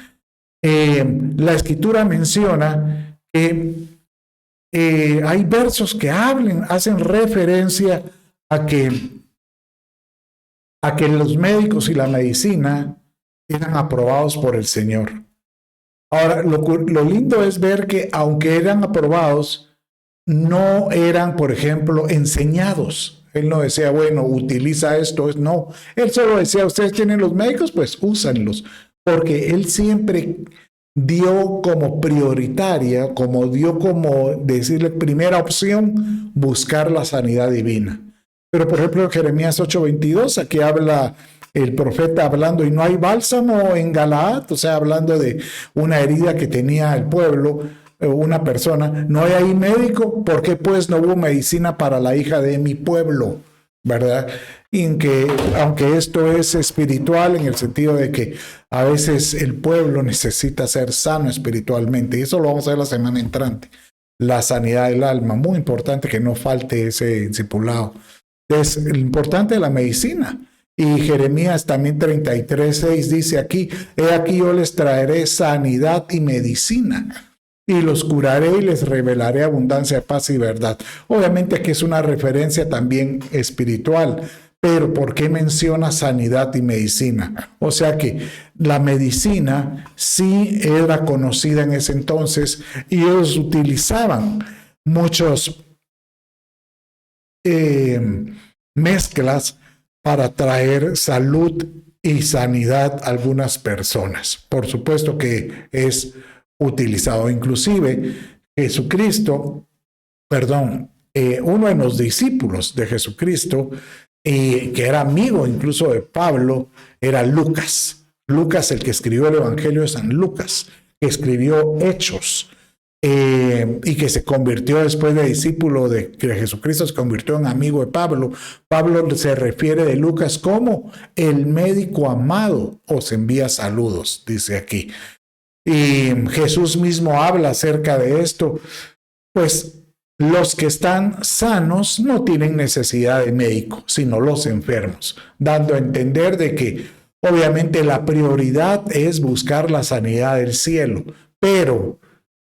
La Escritura menciona que hay versos que hacen referencia a que los médicos y la medicina eran aprobados por el Señor. Ahora, lo lindo es ver que aunque eran aprobados, no eran, por ejemplo, enseñados. Él no decía, bueno, utiliza esto. No, él solo decía, ustedes tienen los médicos, pues úsanlos. Porque él siempre dio como prioritaria, dio como decirle primera opción, buscar la sanidad divina. Pero por ejemplo, en Jeremías 8:22, aquí habla el profeta hablando, y no hay bálsamo en Galaad, o sea, hablando de una herida que tenía el pueblo, una persona, no hay ahí médico, ¿por qué pues no hubo medicina para la hija de mi pueblo? ¿Verdad? Y aunque esto es espiritual en el sentido de que a veces el pueblo necesita ser sano espiritualmente, y eso lo vamos a ver la semana entrante, la sanidad del alma, muy importante que no falte ese discipulado. Es importante la medicina. Y Jeremías también 33:6 dice aquí, he aquí yo les traeré sanidad y medicina, y los curaré y les revelaré abundancia de paz y verdad. Obviamente que es una referencia también espiritual, pero ¿por qué menciona sanidad y medicina? O sea que la medicina sí era conocida en ese entonces y ellos utilizaban muchos mezclas para traer salud y sanidad a algunas personas. Por supuesto que es utilizado. Inclusive uno de los discípulos de Jesucristo, que era amigo incluso de Pablo, era Lucas. Lucas, el que escribió el Evangelio de San Lucas, que escribió Hechos, y que se convirtió después de discípulo de Jesucristo, se convirtió en amigo de Pablo. Pablo se refiere de Lucas como el médico amado os envía saludos, dice aquí. Y Jesús mismo habla acerca de esto, pues los que están sanos no tienen necesidad de médico, sino los enfermos, dando a entender de que obviamente la prioridad es buscar la sanidad del cielo, pero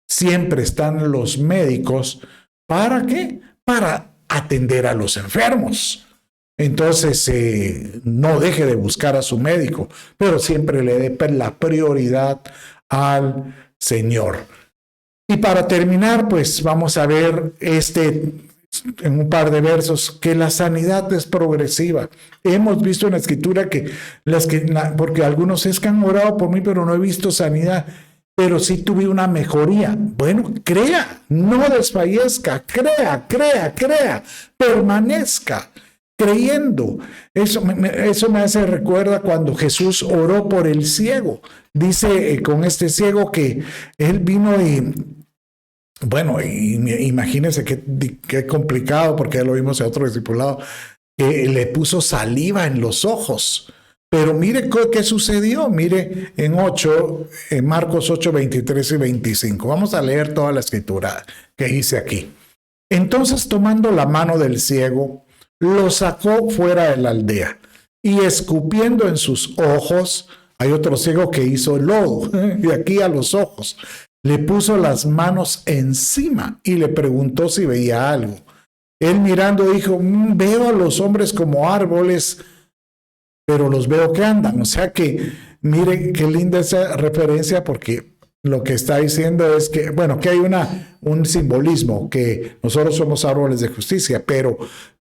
siempre están los médicos, ¿para qué? Para atender a los enfermos. Entonces, no deje de buscar a su médico, pero siempre le dé la prioridad al Señor. Y para terminar, pues vamos a ver en un par de versos que la sanidad es progresiva. Hemos visto en la Escritura porque algunos es que han orado por mí, pero no he visto sanidad, pero sí tuve una mejoría. Bueno, crea, no desfallezca, crea, permanezca creyendo. Eso me hace recuerda cuando Jesús oró por el ciego. Dice con este ciego que él vino y bueno, imagínense qué complicado, porque ya lo vimos en otro discipulado, que le puso saliva en los ojos. Pero mire qué sucedió. Mire en Marcos 8, 23 y 25. Vamos a leer toda la escritura que dice aquí. Entonces, tomando la mano del ciego, lo sacó fuera de la aldea y escupiendo en sus ojos, hay otro ciego que hizo lodo, de aquí a los ojos, le puso las manos encima y le preguntó si veía algo. Él mirando dijo, veo a los hombres como árboles, pero los veo que andan. O sea que, mire qué linda esa referencia, porque lo que está diciendo es que, bueno, que hay un simbolismo, que nosotros somos árboles de justicia, pero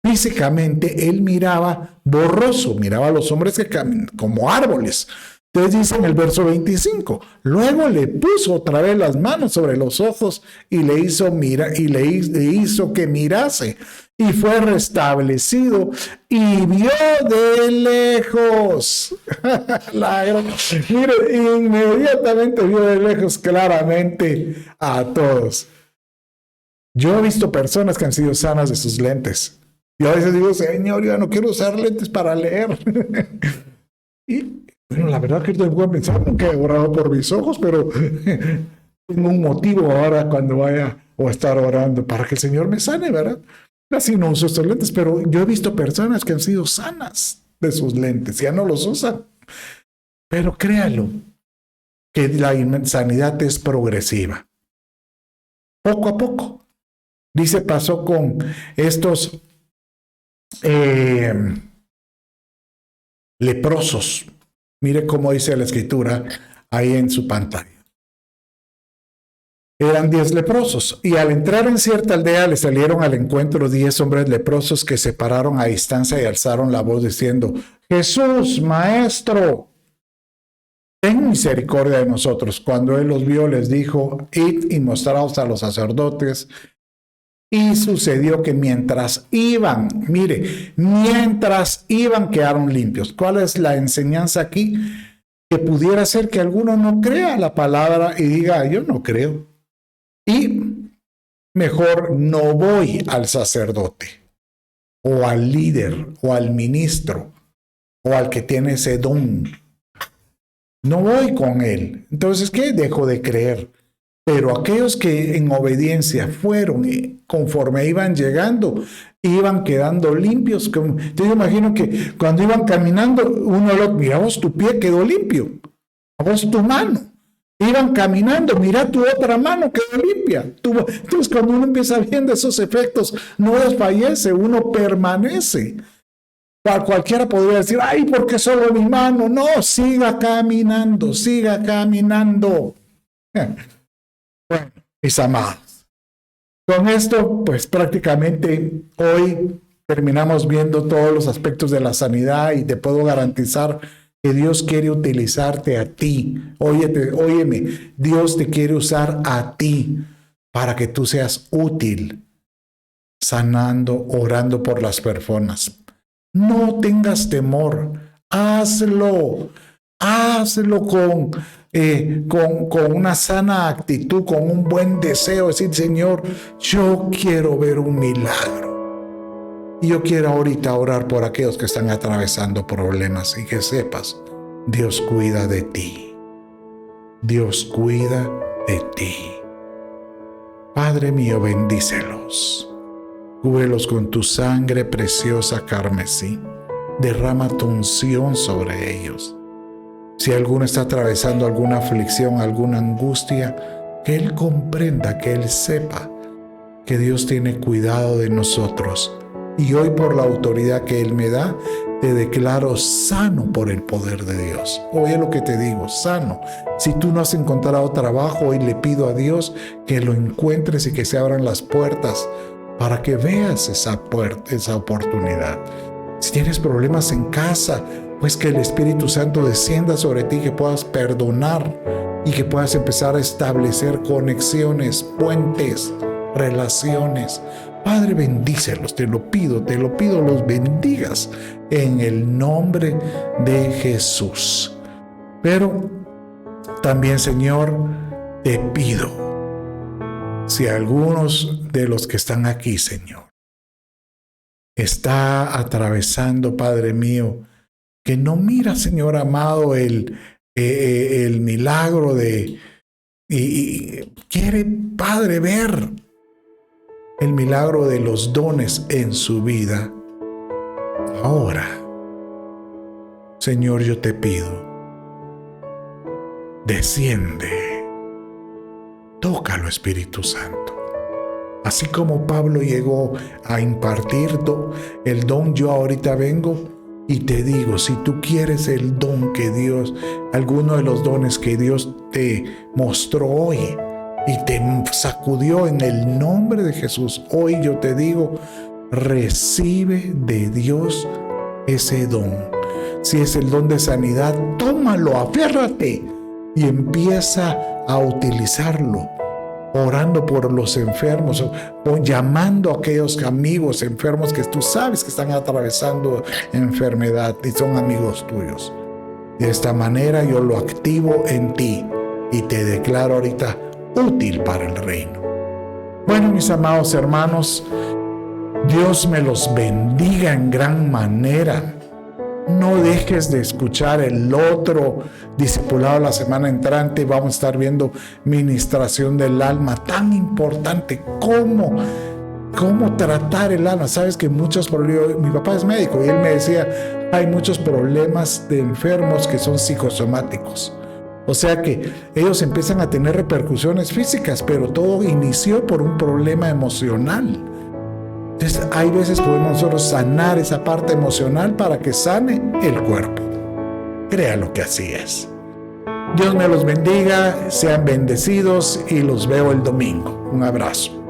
físicamente él miraba borroso, miraba a los hombres que caminan como árboles. Entonces dice en el verso 25, luego le puso otra vez las manos sobre los ojos y le hizo que mirase, y fue restablecido y vio de lejos. Mire, inmediatamente vio de lejos claramente a todos. Yo he visto personas que han sido sanas de sus lentes. Y a veces digo, Señor, yo no quiero usar lentes para leer. Y bueno, la verdad que tengo que pensar, nunca he orado por mis ojos, pero tengo un motivo ahora cuando vaya o estar orando para que el Señor me sane, ¿verdad? Así no uso estos lentes, pero yo he visto personas que han sido sanas de sus lentes, ya no los usan. Pero créalo, que la sanidad es progresiva. Poco a poco. Dice, pasó con estos leprosos. Mire cómo dice la escritura ahí en su pantalla. Eran 10 leprosos, y al entrar en cierta aldea le salieron al encuentro 10 hombres leprosos que se pararon a distancia y alzaron la voz diciendo, Jesús, Maestro, ten misericordia de nosotros. Cuando él los vio, les dijo, id y mostraos a los sacerdotes. Y sucedió que mientras iban, quedaron limpios. ¿Cuál es la enseñanza aquí? Que pudiera ser que alguno no crea la palabra y diga, yo no creo. Y mejor no voy al sacerdote, o al líder, o al ministro, o al que tiene ese don. No voy con él. Entonces, ¿qué? Dejo de creer. Pero aquellos que en obediencia fueron y conforme iban llegando, iban quedando limpios. Yo imagino que cuando iban caminando, uno lo mira, vos tu pie quedó limpio, a vos tu mano. Iban caminando, mira tu otra mano quedó limpia. Entonces cuando uno empieza viendo esos efectos, no desfallece, uno permanece. Cualquiera podría decir, ay, ¿por qué solo mi mano? No, siga caminando, siga caminando. Bueno, mis amados, con esto, pues prácticamente hoy terminamos viendo todos los aspectos de la sanidad y te puedo garantizar que Dios quiere utilizarte a ti. Óyeme, Dios te quiere usar a ti para que tú seas útil, sanando, orando por las personas. No tengas temor, hazlo con una sana actitud, con un buen deseo, decir, Señor, yo quiero ver un milagro. Y yo quiero ahorita orar por aquellos que están atravesando problemas y que sepas, Dios cuida de ti. Dios cuida de ti. Padre mío, bendícelos. Cúbrelos con tu sangre preciosa carmesí. Derrama tu unción sobre ellos. Si alguno está atravesando alguna aflicción, alguna angustia, que Él comprenda, que Él sepa que Dios tiene cuidado de nosotros. Y hoy, por la autoridad que Él me da, te declaro sano por el poder de Dios. Oye lo que te digo, sano. Si tú no has encontrado trabajo, hoy le pido a Dios que lo encuentres y que se abran las puertas para que veas esa oportunidad. Si tienes problemas en casa, pues que el Espíritu Santo descienda sobre ti, que puedas perdonar y que puedas empezar a establecer conexiones, puentes, relaciones. Padre, bendícelos, te lo pido, los bendigas en el nombre de Jesús. Pero también, Señor, te pido Si algunos de los que están aquí, Señor, está atravesando, Padre mío, que no mira, Señor amado, el milagro y quiere, Padre, ver el milagro de los dones en su vida. Ahora, Señor, yo te pido, desciende, tócalo, Espíritu Santo. Así como Pablo llegó a impartir el don, yo ahorita vengo y te digo, si tú quieres el don que Dios, alguno de los dones que Dios te mostró hoy y te sacudió en el nombre de Jesús, hoy yo te digo, recibe de Dios ese don. Si es el don de sanidad, tómalo, aférrate y empieza a utilizarlo. Orando por los enfermos, o llamando a aquellos amigos enfermos que tú sabes que están atravesando enfermedad y son amigos tuyos. De esta manera yo lo activo en ti y te declaro ahorita útil para el reino. Bueno, mis amados hermanos, Dios me los bendiga en gran manera. No dejes de escuchar el otro discipulado la semana entrante. Vamos a estar viendo ministración del alma, tan importante. ¿Cómo tratar el alma? Sabes que muchos problemas, mi papá es médico y él me decía, hay muchos problemas de enfermos que son psicosomáticos. O sea que ellos empiezan a tener repercusiones físicas, pero todo inició por un problema emocional. Entonces, hay veces podemos nosotros sanar esa parte emocional para que sane el cuerpo. Créalo que así es. Dios me los bendiga, sean bendecidos y los veo el domingo. Un abrazo.